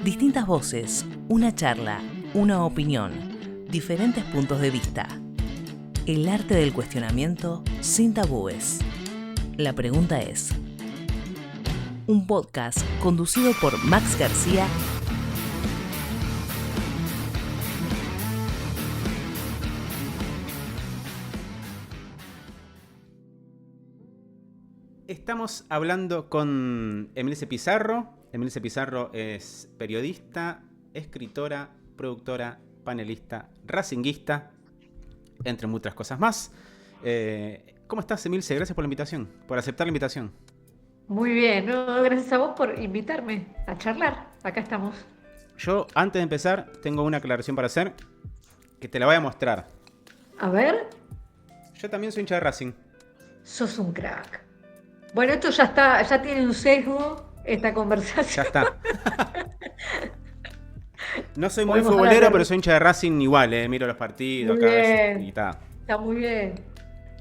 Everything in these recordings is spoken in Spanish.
Distintas voces, una charla, una opinión, diferentes puntos de vista. El arte del cuestionamiento sin tabúes. La pregunta es: un podcast conducido por Max García . Estamos hablando con Emilce Pizarro. Emilce Pizarro es periodista, escritora, productora, panelista, racinguista, entre muchas cosas más. ¿Cómo estás, Emilce? Gracias por la invitación, por aceptar la invitación. Muy bien, no, gracias a vos por invitarme a charlar. Acá estamos. Yo, antes de empezar, tengo una aclaración para hacer, que te la voy a mostrar. A ver. Yo también soy hincha de Racing. Sos un crack. Bueno, esto ya está, ya tiene un sesgo, esta conversación. Ya está. No soy muy futbolero, pero soy hincha de Racing igual, miro los partidos muy acá bien. y está. Está muy bien.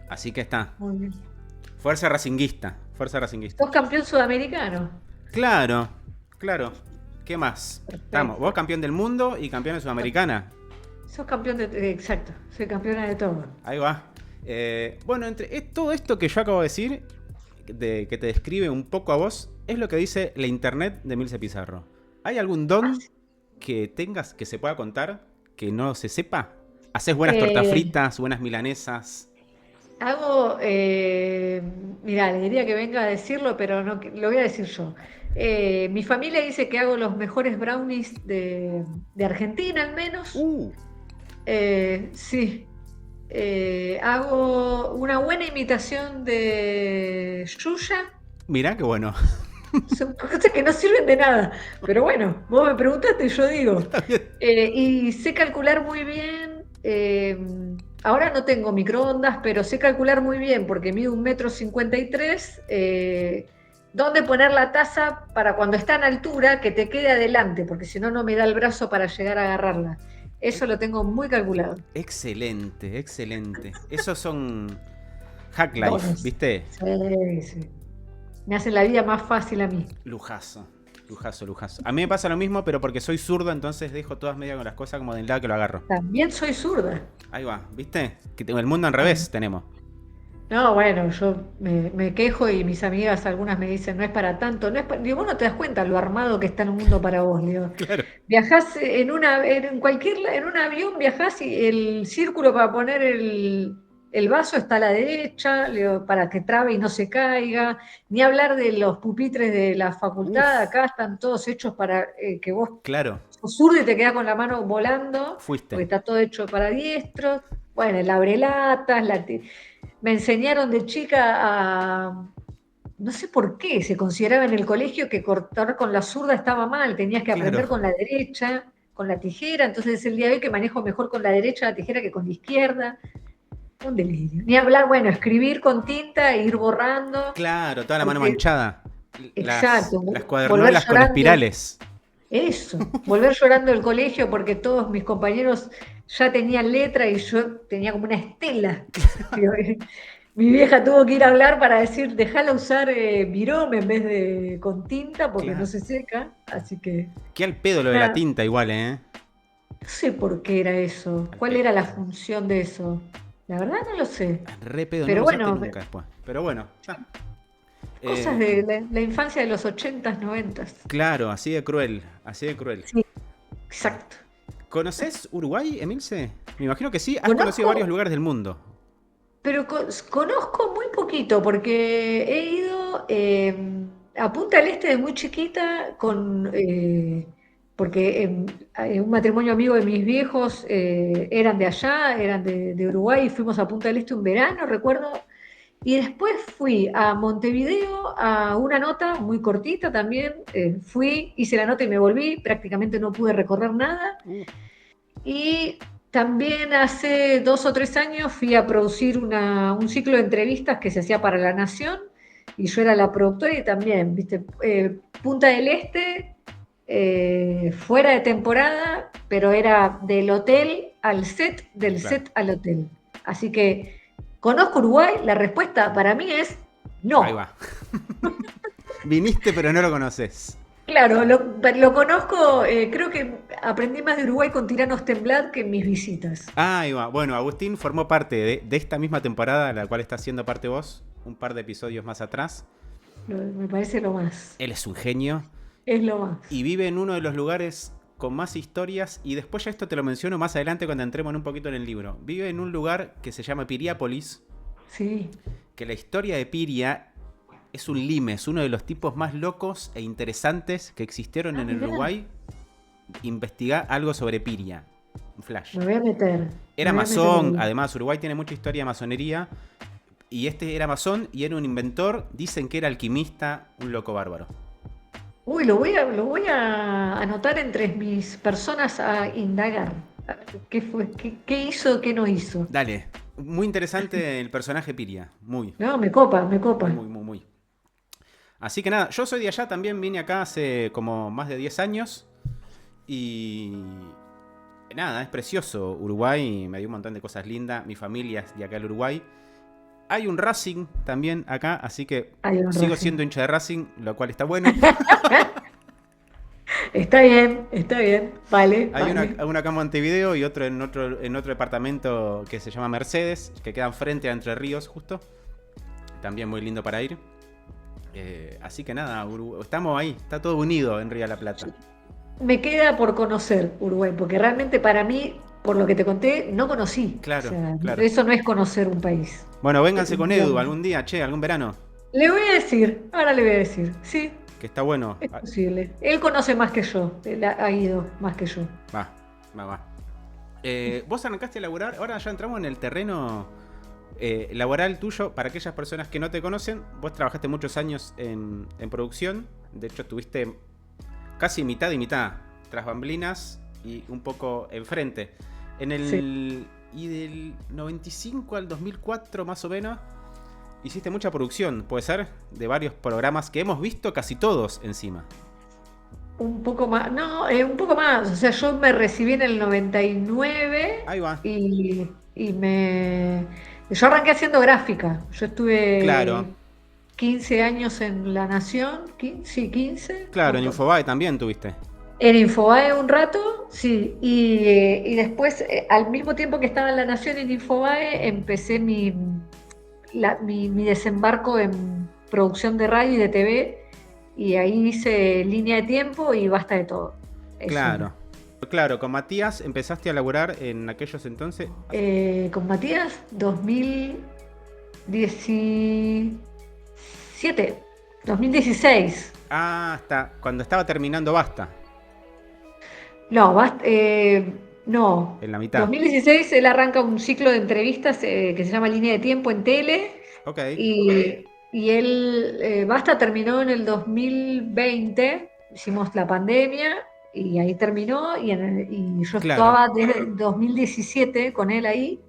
Así que está. Muy bien. Fuerza racinguista, fuerza racinguista. Sos campeón sudamericano. Claro. ¿Qué más? Perfecto. Estamos, vos campeón del mundo y campeona sudamericana. Sos campeón de... Exacto, soy campeona de todo. Ahí va. Bueno, entre todo esto que yo acabo de decir, que te describe un poco a vos, es lo que dice la internet de Emilce Pizarro. ¿Hay algún don que tengas que se pueda contar que no se sepa? ¿Haces buenas tortas fritas, buenas milanesas? Hago, mirá, le diría que venga a decirlo, pero no, lo voy a decir yo. Mi familia dice que hago los mejores brownies de Argentina, al menos. Sí. Hago una buena imitación de Yuya. Mirá qué bueno. Son cosas que no sirven de nada. Pero bueno, vos me preguntaste y yo digo. Y sé calcular muy bien. Ahora no tengo microondas, pero sé calcular muy bien porque mido 1,53 m. ¿Dónde poner la taza para cuando está en altura que te quede adelante? Porque si no, no me da el brazo para llegar a agarrarla. Eso lo tengo muy calculado. Excelente. Esos son hack life, ¿viste? Sí. Me hacen la vida más fácil a mí. Lujazo. A mí me pasa lo mismo, pero porque soy zurdo, entonces dejo todas medias con las cosas como del lado que lo agarro. También soy zurda. Ahí va, ¿viste? Que el mundo al revés tenemos. No, bueno, yo me quejo y mis amigas algunas me dicen, no es para tanto, no es digo, vos no te das cuenta lo armado que está el mundo para vos, digo. Claro. Viajás en un avión viajás y el círculo para poner el vaso está a la derecha, digo, para que trabe y no se caiga, ni hablar de los pupitres de la facultad, acá están todos hechos para que vos sos zurdo y te quedás con la mano volando, porque está todo hecho para diestros. Bueno, el abrelatas, me enseñaron de chica a... No sé por qué, se consideraba en el colegio que cortar con la zurda estaba mal, tenías que aprender con la derecha, con la tijera, entonces es el día de hoy que manejo mejor con la derecha la tijera que con la izquierda. Un delirio. Ni hablar, bueno, escribir con tinta e ir borrando. Claro, toda la mano manchada. Exacto. Las cuadernolas con espirales. Eso, volver llorando del colegio porque todos mis compañeros ya tenían letra y yo tenía como una estela. Mi vieja tuvo que ir a hablar para decir, dejala usar virome en vez de con tinta porque no se seca, así que... Qué al pedo lo de la tinta igual, ¿eh? No sé por qué era eso, cuál era la función de eso. La verdad no lo sé. Re pedo, pero no bueno, lo usaste nunca después. Pero bueno, cosas de la infancia de los 80s, 90s. Claro, así de cruel. Sí, exacto. ¿Conoces Uruguay, Emilce? Me imagino que sí, has conocido varios lugares del mundo. Pero conozco muy poquito, porque he ido a Punta del Este de muy chiquita, porque un matrimonio amigo de mis viejos eran de allá, eran de Uruguay, y fuimos a Punta del Este un verano, recuerdo. Y después fui a Montevideo a una nota muy cortita también. Hice la nota y me volví, prácticamente no pude recorrer nada. Y también hace 2 o 3 años fui a producir un ciclo de entrevistas que se hacía para La Nación, y yo era la productora y también, viste, Punta del Este, fuera de temporada, pero era del hotel al set, del set al hotel. Así que, ¿conozco Uruguay? La respuesta para mí es no. Ahí va. Viniste pero no lo conoces. Claro, lo conozco, creo que aprendí más de Uruguay con Tiranos Temblad que en mis visitas. Ahí va. Bueno, Agustín formó parte de esta misma temporada, la cual está haciendo parte vos, un par de episodios más atrás. Me parece lo más. Él es un genio Es lo más. y vive en uno de los lugares con más historias, y después ya esto te lo menciono más adelante cuando entremos un poquito en el libro. Vive en un lugar que se llama Piriápolis, Sí. que la historia de Piria es un limes, uno de los tipos más locos e interesantes que existieron en el Mirá. Uruguay. Investigá algo sobre Piria. Un flash. Me voy a meter. Era Me voy a meter masón, ahí. además Uruguay tiene mucha historia de masonería. Y este era masón y era un inventor. Dicen que era alquimista, un loco bárbaro. Uy, lo voy a anotar entre mis personas a indagar. A ver ¿Qué fue? ¿Qué hizo? ¿Qué no hizo? Dale. Muy interesante el personaje Piria. Muy, No, me copa, me copa. muy, muy, muy. Así que nada, yo soy de allá también. Vine acá hace como más de 10 años. Y nada, es precioso. Uruguay me dio un montón de cosas lindas. Mi familia es de acá del Uruguay. Hay un Racing también acá, así que Hay un sigo Racing. siendo hincha de Racing, lo cual está bueno. Está bien. Vale, Hay vale. uno acá en Montevideo y otro en otro departamento que se llama Mercedes, que quedan frente a Entre Ríos justo. También muy lindo para ir. Así que nada, estamos ahí, está todo unido en Río de la Plata. Me queda por conocer Uruguay, porque realmente para mí, por lo que te conté, no conocí. Claro, O sea, claro. eso no es conocer un país. Bueno, vénganse con Edu Definitivamente. algún día, che, algún verano, Le voy a decir, ahora le voy a decir, sí, que está bueno. es posible. Él conoce más que yo, él ha ido más que yo. Va. Vos arrancaste a laburar, ahora ya entramos en el terreno laboral tuyo. Para aquellas personas que no te conocen, vos trabajaste muchos años en producción. De hecho, estuviste casi mitad y mitad, tras bamblinas y un poco enfrente. Y del 95 al 2004 más o menos, hiciste mucha producción, puede ser, de varios programas que hemos visto casi todos encima. Un poco más, no, un poco más. O sea, yo me recibí en el 99 Ahí va. y yo arranqué haciendo gráfica. Yo estuve Claro. 15 años en La Nación, sí, 15. Claro, en No, Infobae también tuviste. en Infobae un rato, sí, y después, al mismo tiempo que estaba en La Nación en Infobae, empecé mi desembarco en producción de radio y de TV, y ahí hice Línea de Tiempo y Basta de Todo. Eso. Claro, con Matías empezaste a laburar en aquellos entonces. Con Matías, 2017, 2016. Hasta cuando estaba terminando Basta, No, no. en la mitad. 2016 él arranca un ciclo de entrevistas que se llama Línea de Tiempo en tele. Ok. Y él, Basta terminó en el 2020, hicimos la pandemia y ahí terminó. Y yo Claro. estaba desde el 2017 con él ahí.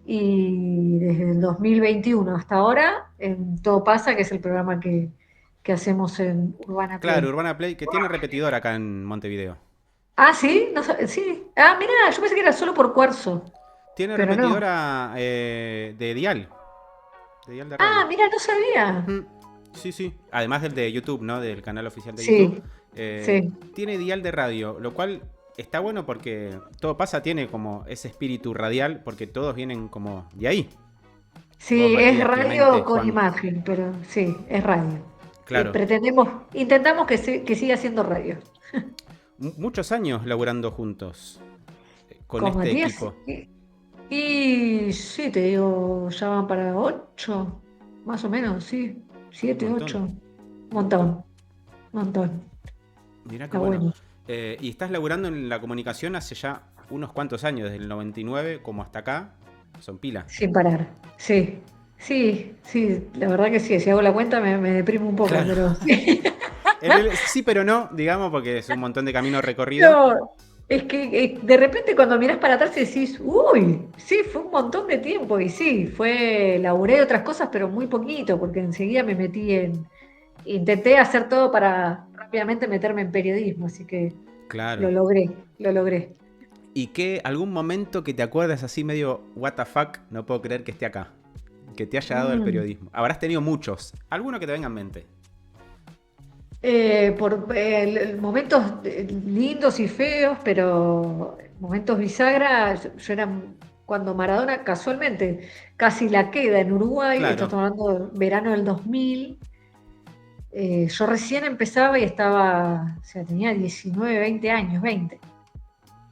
Y desde el 2021 hasta ahora, en Todo Pasa, que es el programa que hacemos en Urbana Play. Claro, Urbana Play, que tiene repetidor acá en Montevideo. Ah, sí, no, sí. Ah, mirá, yo pensé que era solo por Cuarzo. Tiene Pero no. repetidora de dial. De dial de radio. Ah, mira, no sabía. Sí, sí. Además del de YouTube, ¿no? Del canal oficial de Sí, YouTube. sí. Tiene dial de radio, lo cual está bueno porque Todo Pasa tiene como ese espíritu radial, porque todos vienen como de ahí. Sí, Vos, Matías, es radio Clemente, con Juan. imagen, pero sí, es radio. Claro. Intentamos que siga siendo radio. Muchos años laburando juntos con este Matías, equipo. y sí, te digo, ya van para 8, más o menos, sí. 7, Un montón. 8. Montón. Mirá qué Está bueno. bueno. Y estás laburando en la comunicación hace ya unos cuantos años, desde el 99 como hasta acá. Son pilas. Sin parar. Sí, la verdad que sí. Si hago la cuenta me deprimo un poco, Claro. pero sí. Sí, pero no, digamos, porque es un montón de camino recorrido. No, es que de repente cuando mirás para atrás y decís, uy, sí, fue un montón de tiempo. Y sí, laburé de otras cosas, pero muy poquito, porque enseguida me metí intenté hacer todo para rápidamente meterme en periodismo, así que Claro. lo logré. ¿Y qué algún momento que te acuerdas así medio what the fuck, no puedo creer que esté acá? Que te haya dado el periodismo. Habrás tenido muchos. Alguno que te venga en mente. Por momentos lindos y feos, pero momentos bisagra, yo era cuando Maradona casualmente casi la queda en Uruguay, estamos Claro. hablando de verano del 2000, yo recién empezaba y estaba, o sea, tenía 19, 20 años, 20.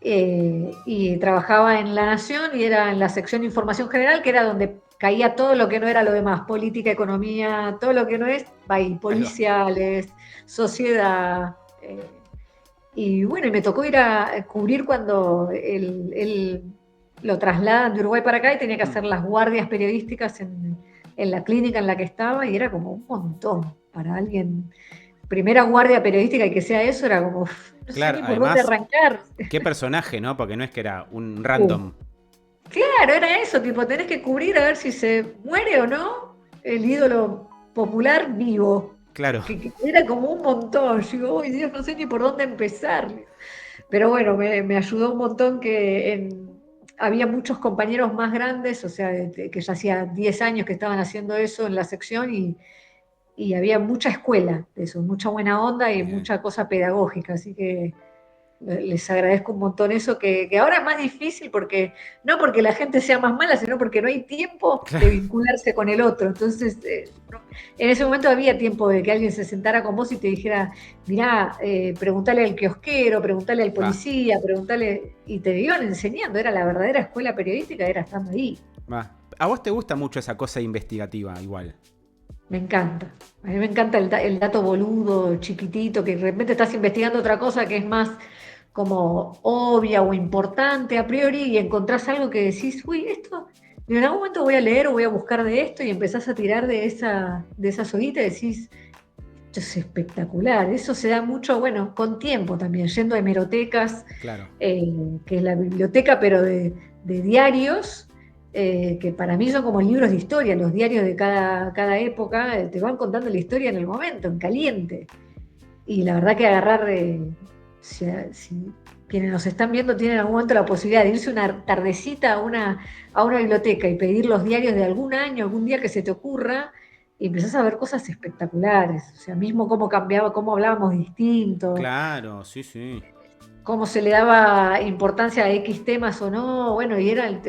Y trabajaba en La Nación y era en la sección de Información General, que era donde caía todo lo que no era lo demás, política, economía, todo lo que no es, va ahí, Ahí va. policiales, sociedad. Y bueno, y me tocó ir a cubrir cuando él lo trasladan de Uruguay para acá y tenía que Mm. hacer las guardias periodísticas en la clínica en la que estaba y era como un montón para alguien. Primera guardia periodística y que sea eso era como, uf, no sé Claro, ni por dónde además, arrancar. qué personaje, ¿no? Porque no es que era un Uh, random. Claro, era eso, tipo, tenés que cubrir a ver si se muere o no el ídolo popular vivo. Claro. Que era como un montón. Yo digo, uy, Dios, no sé ni por dónde empezar. Pero bueno, me ayudó un montón que había muchos compañeros más grandes, o sea, que ya hacía 10 años que estaban haciendo eso en la sección y había mucha escuela de eso, mucha buena onda y Bien. mucha cosa pedagógica. Así que les agradezco un montón eso, que ahora es más difícil porque no porque la gente sea más mala, sino porque no hay tiempo de Claro. vincularse con el otro. Entonces, en ese momento había tiempo de que alguien se sentara con vos y te dijera, mirá, preguntale al kiosquero, preguntale al Va, policía, preguntale, y te iban enseñando, era la verdadera escuela periodística, era estando ahí. va. A vos te gusta mucho esa cosa investigativa, igual. Me encanta. A mí me encanta el dato boludo, chiquitito, que de repente estás investigando otra cosa que es más como obvia o importante a priori y encontrás algo que decís, uy, esto, en algún momento voy a leer o voy a buscar de esto y empezás a tirar de esa soguita y decís, esto es espectacular. Eso se da mucho, bueno, con tiempo también, yendo a hemerotecas, Claro. que es la biblioteca, pero de diarios, que para mí son como libros de historia, los diarios de cada época, te van contando la historia en el momento, en caliente. Y la verdad que agarrar, si quienes nos están viendo tienen en algún momento la posibilidad de irse una tardecita a una biblioteca y pedir los diarios de algún año, algún día que se te ocurra, y empezás a ver cosas espectaculares. O sea, mismo cómo cambiaba, cómo hablábamos distinto, Claro, sí, sí. cómo se le daba importancia a X temas o no, bueno, y eran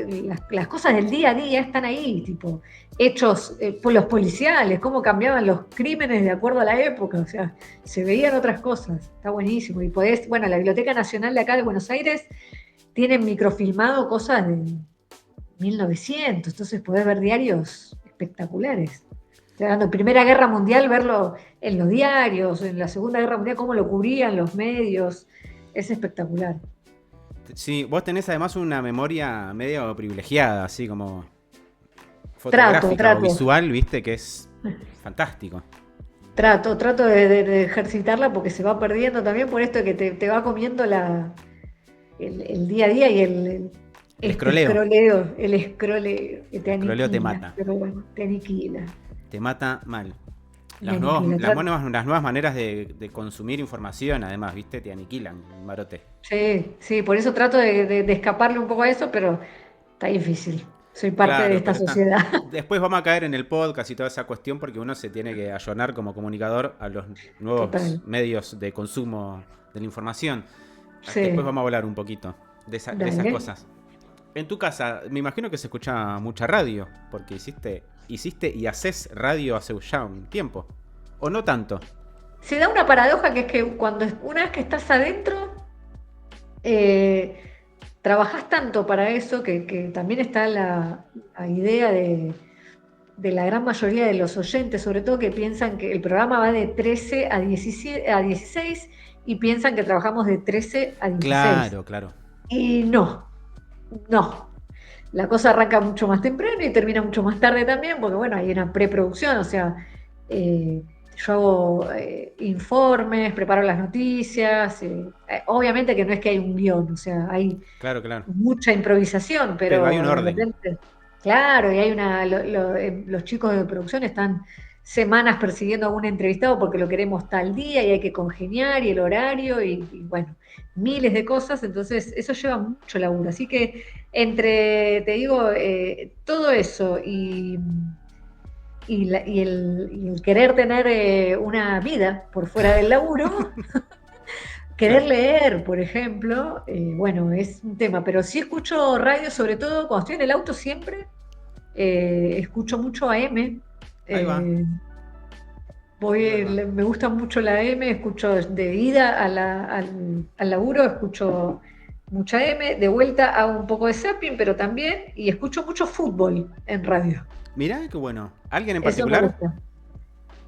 las cosas del día a día están ahí, tipo, hechos por los policiales, cómo cambiaban los crímenes de acuerdo a la época, o sea, se veían otras cosas, está buenísimo. Y podés, bueno, la Biblioteca Nacional de acá de Buenos Aires tienen microfilmado cosas de 1900, entonces podés ver diarios espectaculares. Estoy hablando de Primera Guerra Mundial, verlo en los diarios, en la Segunda Guerra Mundial, cómo lo cubrían los medios, es espectacular. Sí, vos tenés además una memoria medio privilegiada, así como Trato, fotográfica o trato, visual, viste, que es fantástico. trato de ejercitarla porque se va perdiendo también por esto que te va comiendo el día a día y El este escroleo. escroleo, el escroleo que te El escroleo te aniquila, mata. pero bueno, te aniquila, Te mata mal. me aniquila. Las nuevas maneras de consumir información, además, viste, te aniquilan, marote. Sí, sí, por eso trato de escaparle un poco a eso, pero está difícil. Soy parte de Claro, esta pero está. sociedad. Después vamos a caer en el podcast y toda esa cuestión porque uno se tiene que ayornar como comunicador a los nuevos Total. medios de consumo de la información. Después Sí, vamos a hablar un poquito de esas dale. cosas. En tu casa, me imagino que se escucha mucha radio, porque hiciste y haces radio hace ya un tiempo. ¿O no tanto? Se da una paradoja que es que una vez que estás adentro, eh, trabajás tanto para eso que también está la idea de la gran mayoría de los oyentes, sobre todo que piensan que el programa va de 13 a 16 y piensan que trabajamos de 13 a 16. Claro, claro. Y no, no. La cosa arranca mucho más temprano y termina mucho más tarde también, porque bueno, hay una preproducción, o sea, eh, yo hago informes, preparo las noticias, obviamente que no es que hay un guión, o sea, hay Claro, claro. mucha improvisación, Pero hay un pero de orden. repente, claro, y hay los chicos de producción están semanas persiguiendo a un entrevistado porque lo queremos tal día y hay que congeniar y el horario y bueno, miles de cosas, entonces eso lleva mucho laburo. Así que te digo, todo eso y el querer tener una vida por fuera del laburo, querer leer, por ejemplo, bueno, es un tema, pero sí escucho radio, sobre todo cuando estoy en el auto siempre, escucho mucho AM. Ahí va. Me gusta mucho la AM, escucho de ida al laburo, escucho mucha M, de vuelta hago un poco de zapping, pero también, y escucho mucho fútbol en radio. Mirá, qué bueno. ¿Alguien en Eso me particular? gusta.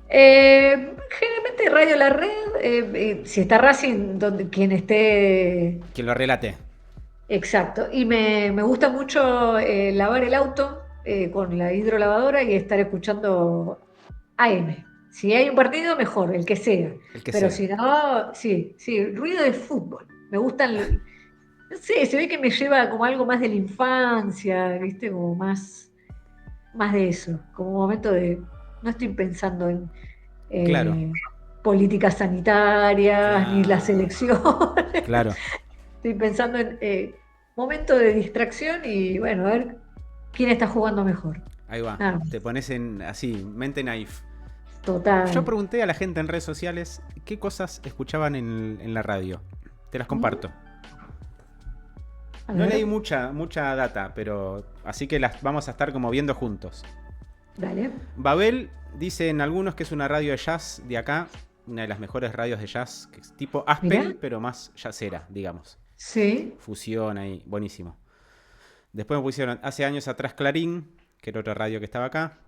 Generalmente Radio La Red, si está Racing, quien esté. Que lo relate. Exacto. Y me gusta mucho lavar el auto con la hidrolavadora y estar escuchando AM. Si hay un partido, mejor, el que sea. El que Pero sea. si no, sí, ruido de fútbol. Me gustan, no sé, se ve que me lleva como algo más de la infancia, ¿viste? Como más de eso, como un momento de, no estoy pensando en Claro. políticas sanitarias, ni las Claro. elecciones. Claro. Estoy pensando en momento de distracción y bueno, a ver quién está jugando mejor. Ahí va. Nada más. Te pones en así, mente naif. Total. Yo pregunté a la gente en redes sociales qué cosas escuchaban en la radio. Te las comparto. A No ver, leí mucha data, pero así que las vamos a estar como viendo juntos. dale. Babel dice en algunos que es una radio de jazz de acá, una de las mejores radios de jazz, que es tipo Aspen, Mirá. pero más jazzera, digamos. Sí. Fusión ahí, buenísimo. Después me pusieron hace años atrás Clarín, que era otra radio que estaba acá.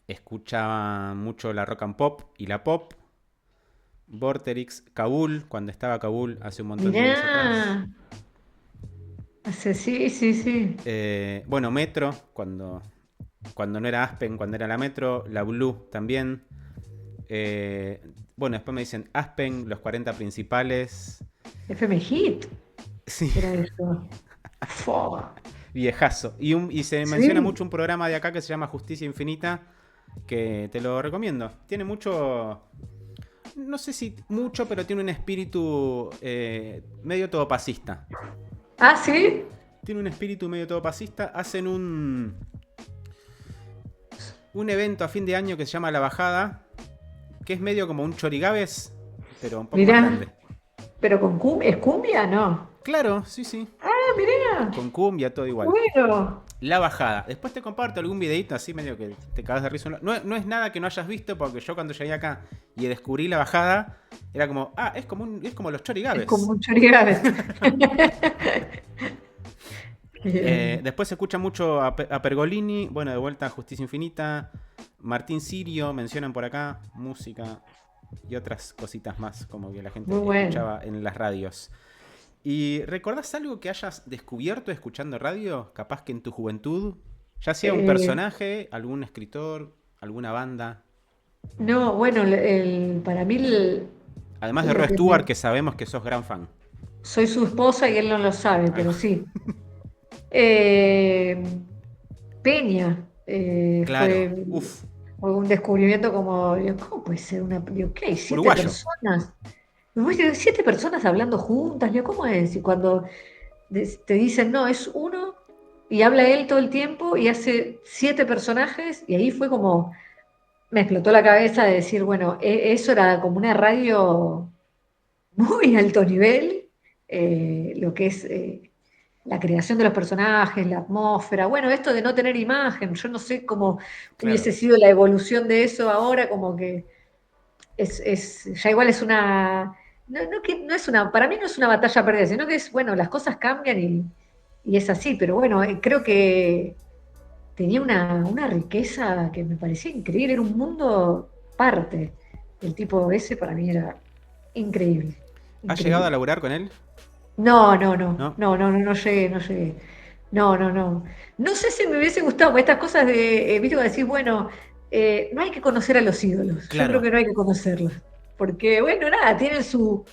Escuchaba mucho la rock and pop y la pop. Vorterix, Kabul, cuando estaba Kabul hace un montón de años atrás. Mirá. Sí. Bueno, Metro, cuando no era Aspen, cuando era la Metro. La Blue también. Bueno, después me dicen Aspen, los 40 principales. FM Hit. Sí, Era eso. Fo. viejazo. Y se Sí. menciona mucho un programa de acá que se llama Justicia Infinita, que te lo recomiendo. Tiene mucho, no sé si mucho, pero tiene un espíritu medio todopasista. Ah, sí. Tiene un espíritu medio todopasista. Hacen un evento a fin de año que se llama La Bajada, que es medio como un chorigaves, pero un poco Mirá. más grande. Pero ¿es cumbia? No. Claro, sí. Ah, mirá. Con cumbia, todo igual. Bueno. La Bajada. Después te comparto algún videito así medio que te cagas de risa. No es nada que no hayas visto, porque yo cuando llegué acá y descubrí La Bajada, era como, es como los chorigaves. Es como un chorigaves. Después se escucha mucho a Pergolini, bueno, de vuelta a Justicia Infinita. Martín Sirio, mencionan por acá, música y otras cositas más, como que la gente Muy bueno. escuchaba en las radios. ¿Y recordás algo que hayas descubierto escuchando radio? Capaz que en tu juventud, ya sea un personaje, algún escritor, alguna banda. No, bueno, para mí Además de lo Rod que Stewart, que sabemos que sos gran fan. soy su esposa y él no lo sabe, pero sí. Peña Claro, fue un descubrimiento como, digo, ¿cómo puede ser digo, ¿qué hay? 7 Uruguayo. personas. Y vos digo, 7 personas hablando juntas, digo, ¿cómo es? Y cuando te dicen, no, es uno, y habla él todo el tiempo y hace 7 personajes, y ahí fue como, me explotó la cabeza de decir, bueno, eso era como una radio muy alto nivel, lo que es la creación de los personajes, la atmósfera, bueno, esto de no tener imagen, yo no sé cómo hubiese sido la evolución de eso ahora, como que ya igual es una, no es una, para mí no es una batalla perdida, sino que es, bueno, las cosas cambian y es así, pero bueno, creo que tenía una riqueza que me parecía increíble, era un mundo aparte. El tipo ese para mí era increíble. ¿Has llegado a laburar con él? No llegué. No sé si me hubiese gustado, porque estas cosas viste, cuando decís, bueno, no hay que conocer a los ídolos. Claro. Yo creo que no hay que conocerlos. Porque, bueno, nada, tienen su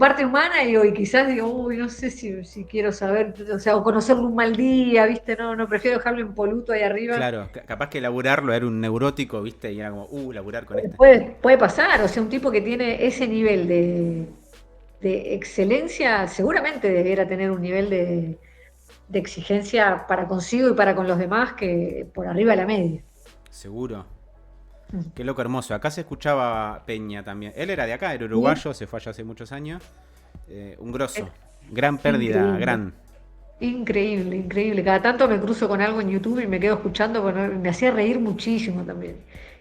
parte humana y quizás digo, uy, no sé si quiero saber, o sea, o conocerlo un mal día, ¿viste? No, prefiero dejarlo impoluto ahí arriba. Claro, capaz que laburarlo era un neurótico, ¿viste? Y era como, laburar con este. Puede pasar, o sea, un tipo que tiene ese nivel de excelencia, seguramente debiera tener un nivel de exigencia para consigo y para con los demás que por arriba de la media. Seguro. Mm. Qué loco hermoso. Acá se escuchaba Peña también. Él era de acá, era uruguayo, se fue allá hace muchos años. Un grosso. Gran pérdida, Increíble. gran. Increíble, increíble. Cada tanto me cruzo con algo en YouTube y me quedo escuchando, porque me hacía reír muchísimo también.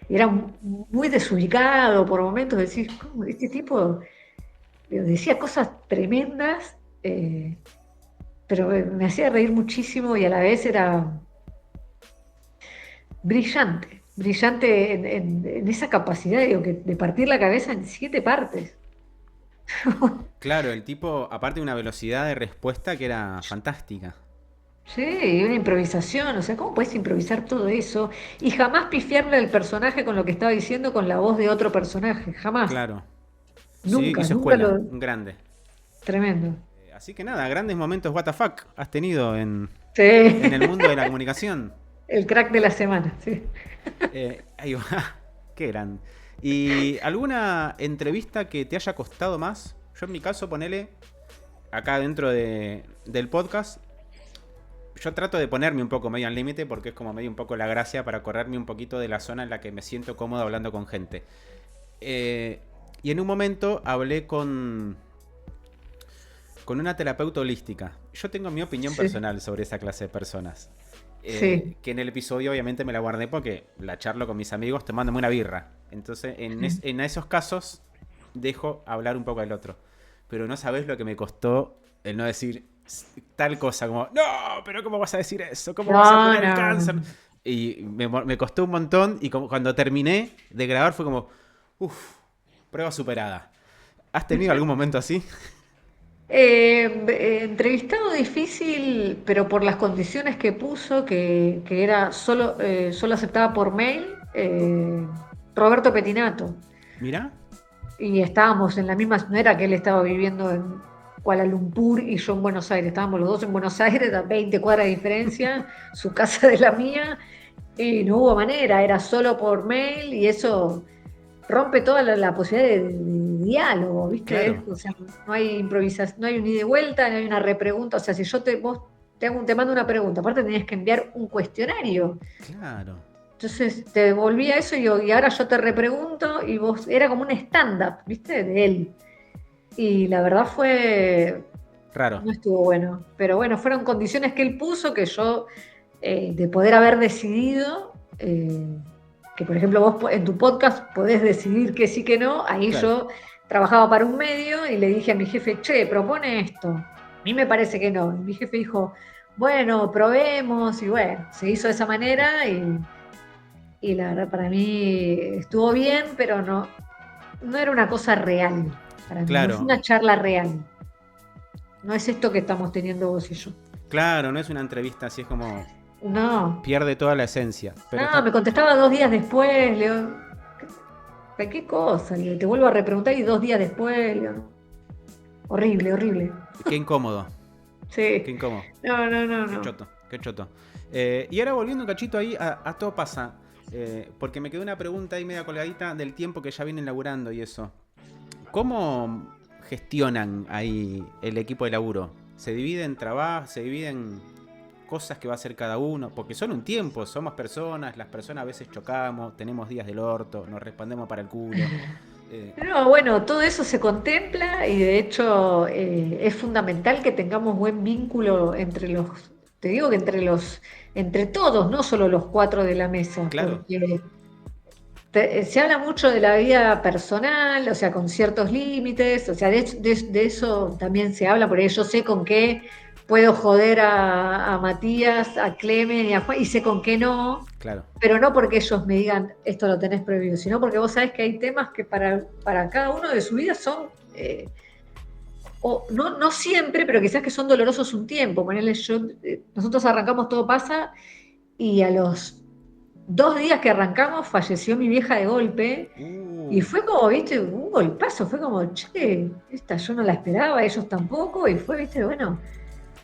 Y era muy desubicado por momentos, decís, ¿cómo este tipo decía cosas tremendas? Pero me hacía reír muchísimo y a la vez era brillante, brillante en esa capacidad, digo, de partir la cabeza en 7 partes. Claro, el tipo, aparte de una velocidad de respuesta que era fantástica. Sí, y una improvisación, o sea, ¿cómo puedes improvisar todo eso y jamás pifiarle al personaje con lo que estaba diciendo con la voz de otro personaje? Jamás. Claro. Sí, Nunca, hizo nunca escuela, lo... un grande. Tremendo. Así que nada, grandes momentos WTF has tenido Sí, en el mundo de la comunicación. el crack de la semana, sí. Ahí va, qué gran. ¿Y alguna entrevista que te haya costado más? Yo en mi caso, ponele, acá dentro del podcast, yo trato de ponerme un poco medio al límite porque es como medio un poco la gracia para correrme un poquito de la zona en la que me siento cómodo hablando con gente. Y en un momento hablé con una terapeuta holística. Yo tengo mi opinión Sí, personal sobre esa clase de personas. sí. Que en el episodio obviamente me la guardé porque la charlo con mis amigos tomándome una birra. Entonces en esos casos dejo hablar un poco al otro. Pero no sabés lo que me costó el no decir tal cosa como, no, pero ¿cómo vas a decir eso? ¿Cómo vas a No, curar el no. cáncer? Y me costó un montón y cuando terminé de grabar fue como, uff, prueba superada. ¿Has tenido algún momento así? Entrevistado difícil, pero por las condiciones que puso, que era solo aceptaba por mail, Roberto Petinato. Mirá. Y estábamos en la misma, no era que él estaba viviendo en Kuala Lumpur y yo en Buenos Aires, estábamos los dos en Buenos Aires, a 20 cuadras de diferencia, su casa de la mía, y no hubo manera, era solo por mail y eso rompe toda la posibilidad de diálogo, ¿viste? Claro, O sea, no hay improvisación, no hay un ida y vuelta, no hay una repregunta, o sea, si vos te mando una pregunta, aparte tenías que enviar un cuestionario. claro. Entonces te devolvía eso y ahora yo te repregunto y vos, era como un stand-up, ¿viste? De él. Y la verdad Raro. no estuvo bueno. Pero bueno, fueron condiciones que él puso que yo, de poder haber decidido, que por ejemplo vos en tu podcast podés decidir que sí, que no, ahí Claro. yo trabajaba para un medio y le dije a mi jefe, che, propone esto. A mí me parece que no. Y mi jefe dijo, bueno, probemos y bueno, se hizo de esa manera y la verdad para mí estuvo bien, pero no era una cosa real. Para mí no fue Claro. una charla real. No es esto que estamos teniendo vos y yo. Claro, no es una entrevista así, es como No, pierde toda la esencia. Pero no, me contestaba 2 días después, le digo, ¿qué cosa? Le digo, te vuelvo a repreguntar y 2 días después, le digo, no. Horrible, horrible. qué incómodo, Sí. qué incómodo. No, no, no, Qué no. choto, qué choto. Y ahora volviendo un cachito ahí a todo pasa. Porque me quedó una pregunta ahí media colgadita del tiempo que ya vienen laburando y eso. ¿Cómo gestionan ahí el equipo de laburo? ¿Se dividen trabajos? ¿Se dividen cosas que va a hacer cada uno? Porque son un tiempo, somos personas, las personas a veces chocamos, tenemos días del orto, nos respondemos para el culo. No, bueno, todo eso se contempla y de hecho es fundamental que tengamos buen vínculo te digo que entre todos, no solo los 4 de la mesa, Claro. porque se habla mucho de la vida personal, o sea, con ciertos límites, o sea, de eso también se habla, porque yo sé con qué puedo joder a Matías, a Clemen y a Juan, y sé con qué no, Claro. pero no porque ellos me digan esto lo tenés prohibido, sino porque vos sabés que hay temas que para cada uno de su vida son, o no siempre, pero quizás que son dolorosos un tiempo. Ponele, nosotros arrancamos Todo Pasa y a los 2 días que arrancamos falleció mi vieja de golpe y fue como, viste, un golpazo, fue como, che, esta yo no la esperaba, ellos tampoco, y fue, viste, bueno,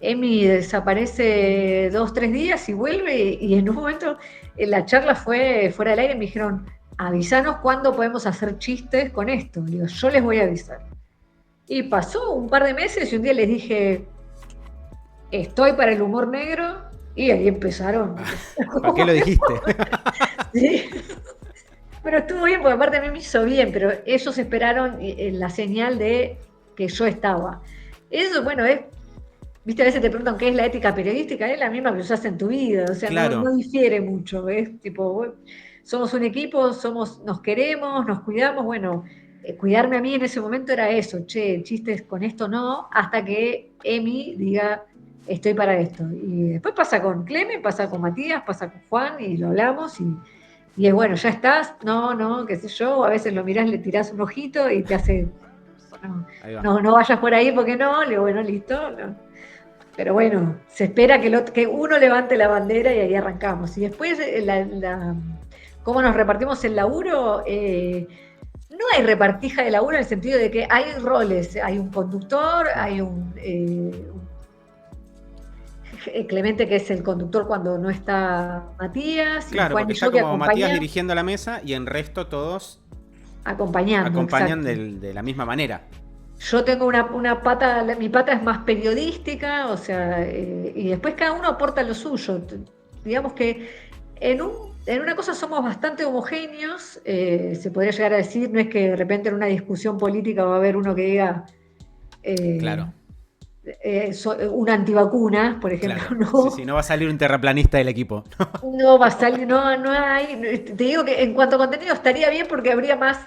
Emi desaparece 2, 3 días y vuelve y en un momento la charla fue fuera del aire y me dijeron, avisanos cuándo podemos hacer chistes con esto. Le digo, yo les voy a avisar. Y pasó un par de meses y un día les dije, estoy para el humor negro, Y ahí empezaron. ¿Para qué lo dijiste? Sí. Pero estuvo bien, porque aparte a mí me hizo bien, pero ellos esperaron la señal de que yo estaba. Eso, bueno, viste, a veces te preguntan qué es la ética periodística, es la misma que usás en tu vida, o sea, Claro. no difiere mucho, ¿ves? Tipo, somos un equipo, nos queremos, nos cuidamos, bueno, cuidarme a mí en ese momento era eso, che, chistes con esto no, hasta que Emi diga, estoy para esto. Y después pasa con Clemen, pasa con Matías, pasa con Juan, y lo hablamos, y es bueno, ya estás, no, qué sé yo, a veces lo mirás, le tirás un ojito y te hace, no, Ahí va. no vayas por ahí porque no, le digo, bueno, listo, no. Pero bueno, se espera que uno levante la bandera y ahí arrancamos. Y después, cómo nos repartimos el laburo, no hay repartija de laburo en el sentido de que hay roles, hay un conductor, hay Clemente que es el conductor cuando no está Matías, Claro, y Juan porque y está yo que como Matías dirigiendo la mesa y en resto todos acompañando. acompañan Exacto. de la misma manera. Yo tengo una pata, mi pata es más periodística, o sea, y después cada uno aporta lo suyo. Digamos que en una cosa somos bastante homogéneos, se podría llegar a decir, no es que de repente en una discusión política va a haber uno que diga Claro, una antivacuna, por ejemplo, claro. Sí, no. sí, no va a salir un terraplanista del equipo. No va a salir, no hay. Te digo que en cuanto a contenido estaría bien porque habría más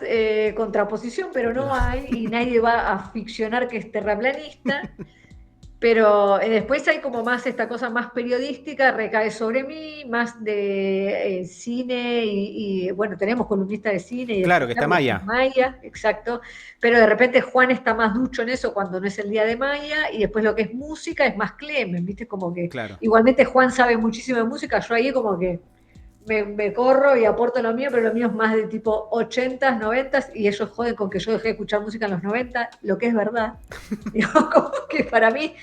contraposición, pero no hay y nadie va a ficcionar que es terraplanista. Pero después hay como más esta cosa más periodística, recae sobre mí, más de cine bueno, tenemos columnista de cine y de Claro, que está espectáculos, que es Maya. Maya, exacto, pero de repente Juan está más ducho en eso cuando no es el día de Maya y después lo que es música es más Clemen, ¿viste? Como que Claro. igualmente Juan sabe muchísimo de música, yo ahí como que me corro y aporto lo mío, pero lo mío es más de tipo 80s, 90s, y ellos joden con que yo dejé de escuchar música en los 90, lo que es verdad. Digo, como que para mí,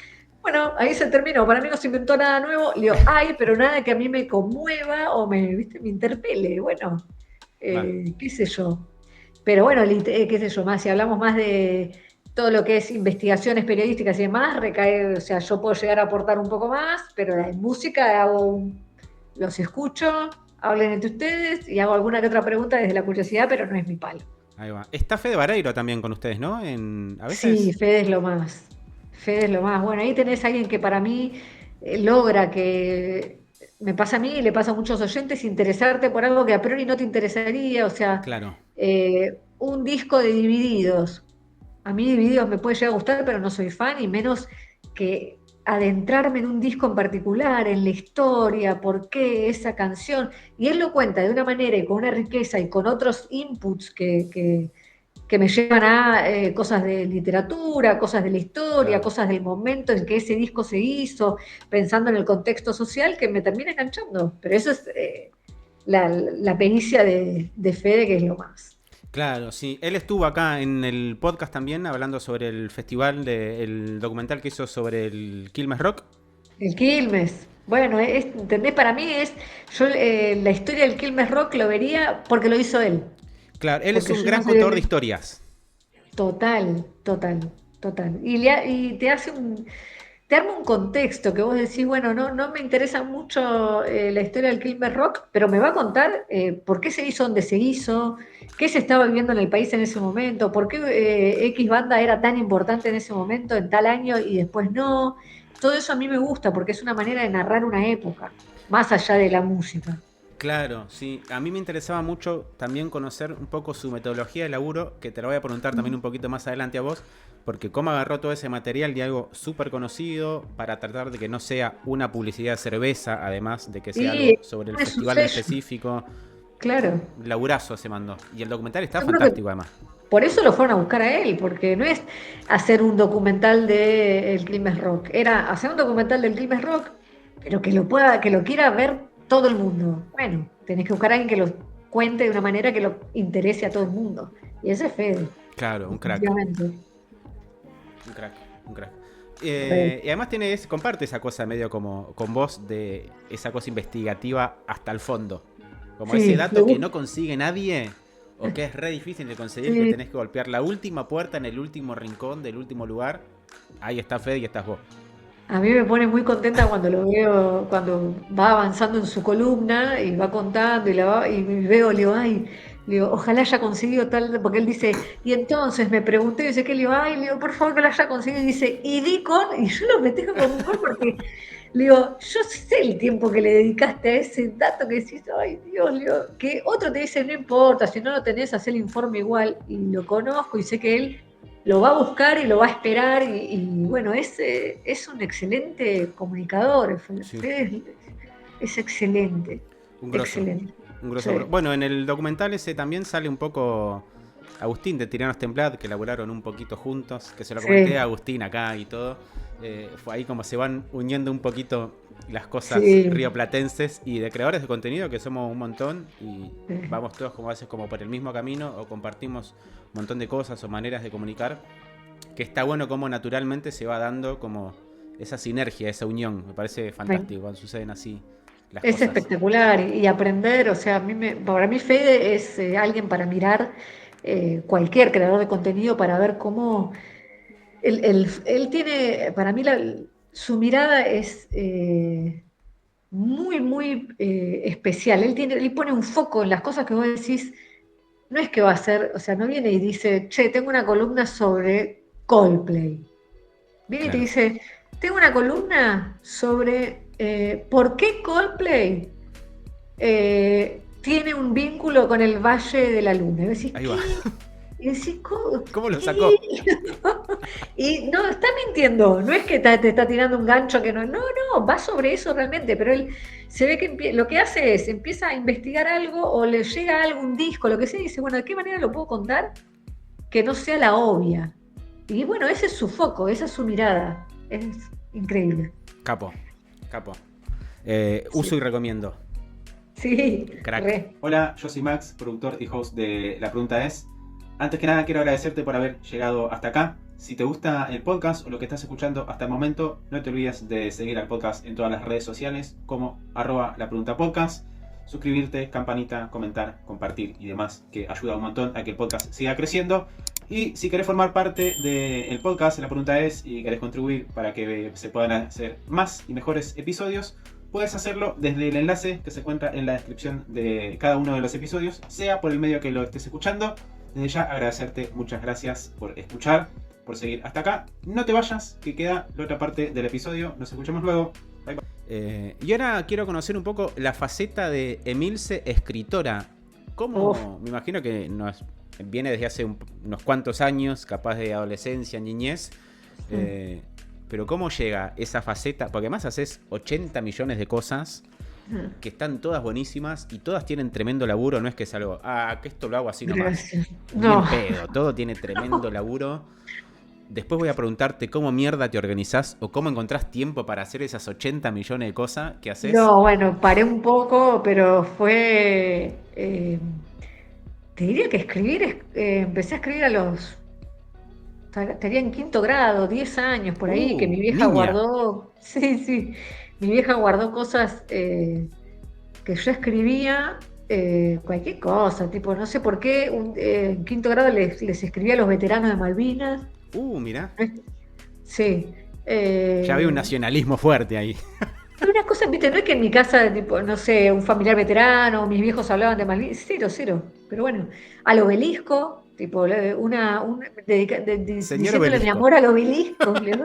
bueno, ahí se terminó, para mí no se inventó nada nuevo, le digo, ay, pero nada que a mí me conmueva o ¿viste? Me interpele, bueno, Va. qué sé yo. Pero bueno, qué sé yo, más si hablamos más de todo lo que es investigaciones periodísticas y demás, recae, o sea, yo puedo llegar a aportar un poco más, pero en música los escucho, hablen entre ustedes y hago alguna que otra pregunta desde la curiosidad, pero no es mi palo. Ahí va. Está Fede Vareiro también con ustedes, ¿no? A Sí, veces. Fede es lo más. Fede es lo más. Bueno, ahí tenés a alguien que para mí logra que me pasa a mí y le pasa a muchos oyentes interesarte por algo que a priori no te interesaría. O sea, Claro. un disco de Divididos. A mí Divididos me puede llegar a gustar, pero no soy fan y menos que adentrarme en un disco en particular, en la historia, por qué esa canción. Y él lo cuenta de una manera y con una riqueza y con otros inputs que me llevan a cosas de literatura, cosas de la historia, Claro. cosas del momento en que ese disco se hizo, pensando en el contexto social, que me termina enganchando. Pero eso es la pericia de Fede, que es lo más. Claro, sí. Él estuvo acá en el podcast también hablando sobre el festival, el documental que hizo sobre el Quilmes Rock. El Quilmes. Bueno, ¿entendés? Para mí yo la historia del Quilmes Rock lo vería porque lo hizo él. Claro, él es Porque un yo no gran soy contador de historias. total, total, total. Y te hace te arma un contexto que vos decís, bueno, no me interesa mucho la historia del Quilmes Rock, pero me va a contar por qué se hizo donde se hizo, qué se estaba viviendo en el país en ese momento, por qué X banda era tan importante en ese momento, en tal año y después no. Todo eso a mí me gusta porque es una manera de narrar una época, más allá de la música. Claro, sí. A mí me interesaba mucho también conocer un poco su metodología de laburo, que te la voy a preguntar también un poquito más adelante a vos, porque cómo agarró todo ese material de algo súper conocido para tratar de que no sea una publicidad de cerveza, además de que sea Sí, algo sobre el es su festival en sello, específico. claro. Laburazo se mandó. Y el documental está Yo creo que fantástico además. por eso lo fueron a buscar a él, porque no es hacer un documental de el Quilmes Rock, era hacer un documental del Quilmes Rock, pero que lo quiera ver todo el mundo. Bueno, tenés que buscar a alguien que lo cuente de una manera que lo interese a todo el mundo. Y ese es Fede, Claro, un crack. definitivamente. Un crack, un crack. Re. Y además comparte esa cosa medio como con vos de esa cosa investigativa hasta el fondo. Como ese Sí, le dato que gusta. no consigue nadie o que es re difícil de conseguir, que Sí, tenés que golpear la última puerta en el último rincón del último lugar. Ahí está Fede y estás vos. A mí me pone muy contenta cuando lo veo, cuando va avanzando en su columna y va contando y veo, le digo, ay, le digo, ojalá haya conseguido tal, porque él dice, y entonces me pregunté, dice que le digo, ay, le digo, por favor que lo haya conseguido, y dice, y di con, y yo lo festejo con un gol porque le digo, yo sé el tiempo que le dedicaste a ese dato que decís, ay Dios, le digo, que otro te dice, no importa, si no lo tenés, haz el informe igual, y lo conozco y sé que él lo va a buscar y lo va a esperar y bueno, es un excelente comunicador, Sí, Fede es excelente, un grosso. excelente. Un grosso. Sí, Bueno, en el documental ese también sale un poco Agustín de Tiranos Templad, que elaboraron un poquito juntos, que se lo comenté a sí, Agustín acá y todo. Fue ahí como se van uniendo un poquito las cosas sí, rioplatenses y de creadores de contenido, que somos un montón y sí. vamos todos como a veces como por el mismo camino o compartimos un montón de cosas o maneras de comunicar, que está bueno como naturalmente se va dando como esa sinergia, esa unión. Me parece Me- fantástico cuando suceden así las Es cosas. espectacular y aprender, o sea, para mí Fede es alguien para mirar, cualquier creador de contenido para ver cómo él tiene, para mí su mirada es muy, muy especial. Él pone un foco en las cosas que vos decís, no es que va a ser, o sea, no viene y dice, che, tengo una columna sobre Coldplay. Viene y te Claro. dice, tengo una columna sobre por qué Coldplay tiene un vínculo con el Valle de la Luna. Y vos decís, Ahí va. ¿qué? Y decís, ¿Cómo lo ¿qué? sacó? Y no, está mintiendo, no es que te está tirando un gancho que no, no, va sobre eso realmente, pero él se ve que lo que hace es, empieza a investigar algo o le llega algún disco, lo que sea, y dice, bueno, ¿de qué manera lo puedo contar que no sea la obvia? Y bueno, ese es su foco, esa es su mirada, es increíble. Capo. Capo. Uso Sí, y recomiendo. sí, Crack. re. Hola, yo soy Max, productor y host de La Pregunta Es. Antes que nada quiero agradecerte por haber llegado hasta acá. Si te gusta el podcast o lo que estás escuchando hasta el momento, no te olvides de seguir al podcast en todas las redes sociales como @La Pregunta Podcast, suscribirte, campanita, comentar, compartir y demás, que ayuda un montón a que el podcast siga creciendo. Y si querés formar parte del podcast, La Pregunta Es, y querés contribuir para que se puedan hacer más y mejores episodios, puedes hacerlo desde el enlace que se encuentra en la descripción de cada uno de los episodios, sea por el medio que lo estés escuchando. Desde ya agradecerte, muchas gracias por escuchar, por seguir hasta acá. No te vayas, que queda la otra parte del episodio. Nos escuchamos luego. Bye, bye. Y ahora quiero conocer un poco la faceta de Emilce escritora. Uf, ¿Cómo? Me imagino que viene desde hace unos cuantos años, capaz de adolescencia, niñez. Eh, pero ¿cómo llega esa faceta? Porque además haces 80 millones de cosas que están todas buenísimas y todas tienen tremendo laburo. No es que es algo, que esto lo hago así nomás. gracias. Ni en No, pedo, todo tiene tremendo laburo. Después voy a preguntarte cómo mierda te organizás o cómo encontrás tiempo para hacer esas 80 millones de cosas que haces. no, bueno, paré un poco, pero te diría que empecé a escribir estaría en quinto grado, 10 años por ahí, que mi vieja Niña. guardó, sí, sí, mi vieja guardó cosas que yo escribía, cualquier cosa, tipo, no sé por qué, en quinto grado les escribía a los veteranos de Malvinas, Mirá. sí. Ya veo un nacionalismo fuerte ahí. Una cosa, viste, no es que en mi casa, tipo, no sé, un familiar veterano, mis viejos hablaban de Malvinas, cero, cero. Pero bueno, al obelisco, tipo, Señor diciéndole mi Obelisco. amor al obelisco, bueno,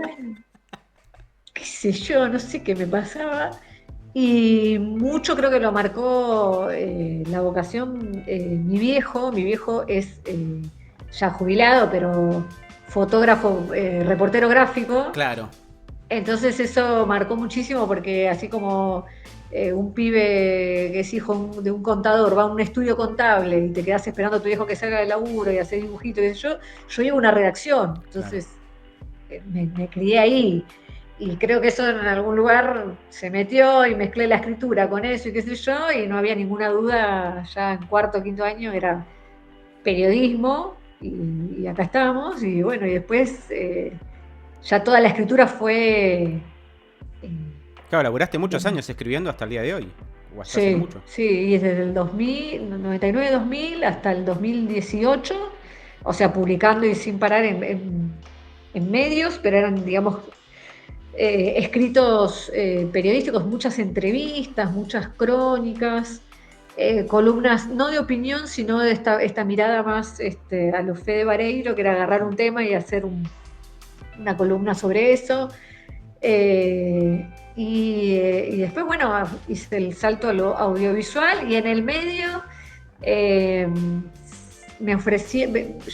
qué sé yo, no sé qué me pasaba. Y mucho creo que lo marcó la vocación, mi viejo es ya jubilado, pero fotógrafo, reportero gráfico. Claro. Entonces eso marcó muchísimo porque así como un pibe que es hijo de un contador va a un estudio contable y te quedas esperando a tu hijo que salga del laburo y hace dibujitos, y yo llevo una redacción, Claro. entonces me crié ahí y creo que eso en algún lugar se metió y mezclé la escritura con eso y qué sé yo, y no había ninguna duda, ya en cuarto o quinto año era periodismo y acá estamos y bueno, y después ya toda la escritura fue... Claro, laburaste muchos eh, años escribiendo hasta el día de hoy. O hasta hace no sí, mucho. sí, y desde el 2000, 99-2000 hasta el 2018, o sea, publicando y sin parar en medios, pero eran, digamos, escritos periodísticos, muchas entrevistas, muchas crónicas, columnas no de opinión, sino de esta mirada más a lo Fede Vareiro, que era agarrar un tema y hacer una columna sobre eso. Y después, bueno, hice el salto a lo audiovisual y en el medio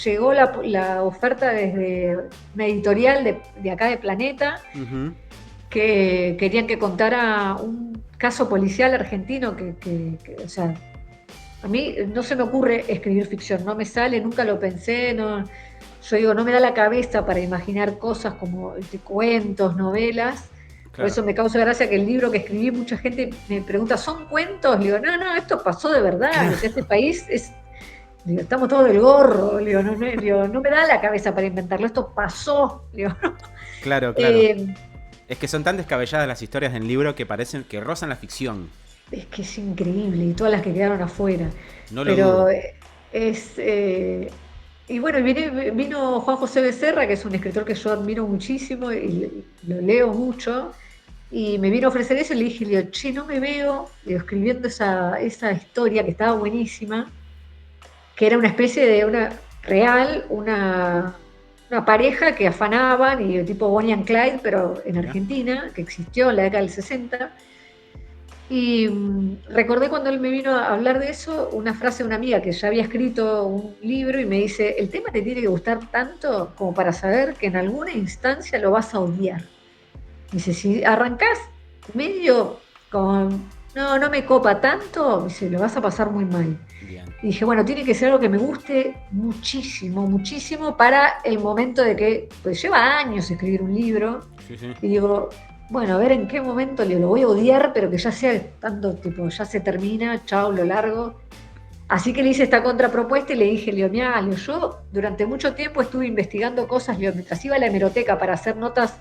llegó la oferta desde una editorial de acá de Planeta, que querían que contara un caso policial argentino o sea, a mí no se me ocurre escribir ficción, no me sale, nunca lo pensé, no, yo digo, no me da la cabeza para imaginar cosas como cuentos, novelas. Claro. Por eso me causa gracia que el libro que escribí, mucha gente me pregunta, ¿son cuentos? Le digo, no, esto pasó de verdad. Claro. Este país digo, estamos todos del gorro. Le digo, no me da la cabeza para inventarlo, esto pasó. Le digo, Claro. Es que son tan descabelladas las historias del libro que parecen que rozan la ficción. Es que es increíble, y todas las que quedaron afuera. No lo dudo. Y bueno, vino Juan José Becerra, que es un escritor que yo admiro muchísimo y lo leo mucho, y me vino a ofrecer eso y le dije, che, no me veo escribiendo esa historia que estaba buenísima, que era una especie de una pareja que afanaban, y tipo Bonnie and Clyde, pero en Argentina, que existió en la década del 60. Y recordé cuando él me vino a hablar de eso, una frase de una amiga que ya había escrito un libro y me dice, el tema te tiene que gustar tanto como para saber que en alguna instancia lo vas a odiar. Dice, si arrancás medio con, no me copa tanto, dice, lo vas a pasar muy mal. Bien. Y dije, bueno, tiene que ser algo que me guste muchísimo, muchísimo para el momento de que, pues lleva años escribir un libro, sí. Y digo, bueno, a ver en qué momento lo voy a odiar, pero que ya sea tanto, tipo, ya se termina, chao, lo largo. Así que le hice esta contrapropuesta y le dije, mirá, yo durante mucho tiempo estuve investigando cosas, mientras iba a la hemeroteca para hacer notas,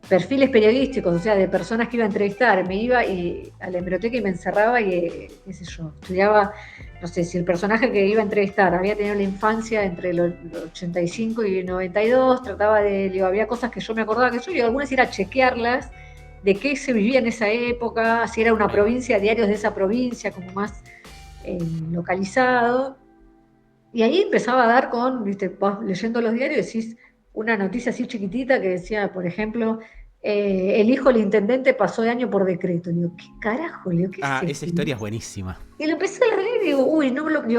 perfiles periodísticos, o sea, de personas que iba a entrevistar, me iba a la hemeroteca y me encerraba y, qué sé yo, estudiaba, no sé, si el personaje que iba a entrevistar había tenido la infancia entre los 85 y 92, había cosas que yo me acordaba y algunas ir a chequearlas, de qué se vivía en esa época, si era una provincia, diarios de esa provincia, como más localizado. Y ahí empezaba a dar vas leyendo los diarios y decís, una noticia así chiquitita que decía, por ejemplo, el hijo del intendente pasó de año por decreto. Digo, ¿qué carajo? Digo, ¿qué es esa historia es buenísima. Y lo empecé a leer y digo,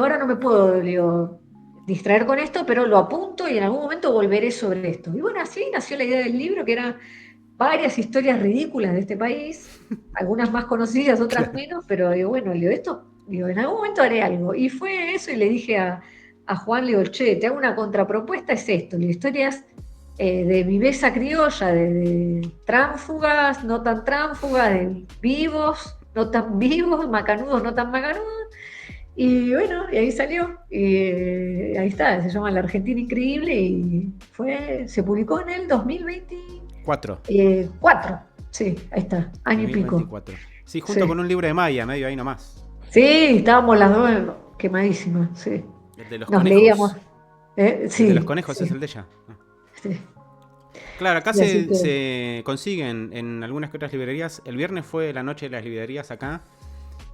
ahora no me puedo distraer con esto, pero lo apunto y en algún momento volveré sobre esto. Y bueno, así nació la idea del libro, que eran varias historias ridículas de este país, algunas más conocidas, otras menos, pero digo, bueno, en algún momento haré algo. Y fue eso, y le dije a Juan, le digo, che, te hago una contrapropuesta, es esto, historias de viveza criolla, de tránsfugas, no tan tránsfugas, de vivos, no tan vivos, macanudos, no tan macanudos. Y bueno, y ahí salió, y ahí está, se llama La Argentina Increíble, y se publicó en el 2024. Sí, ahí está, año 2024. Y pico. Sí, junto con un libro de Maya, medio ahí nomás. Sí, estábamos las dos quemadísimas, sí. El de los Nos conejos. leíamos. Sí, el de los conejos, sí. Es el de ella. Sí. Claro, acá se consiguen en algunas que otras librerías. El viernes fue la noche de las librerías acá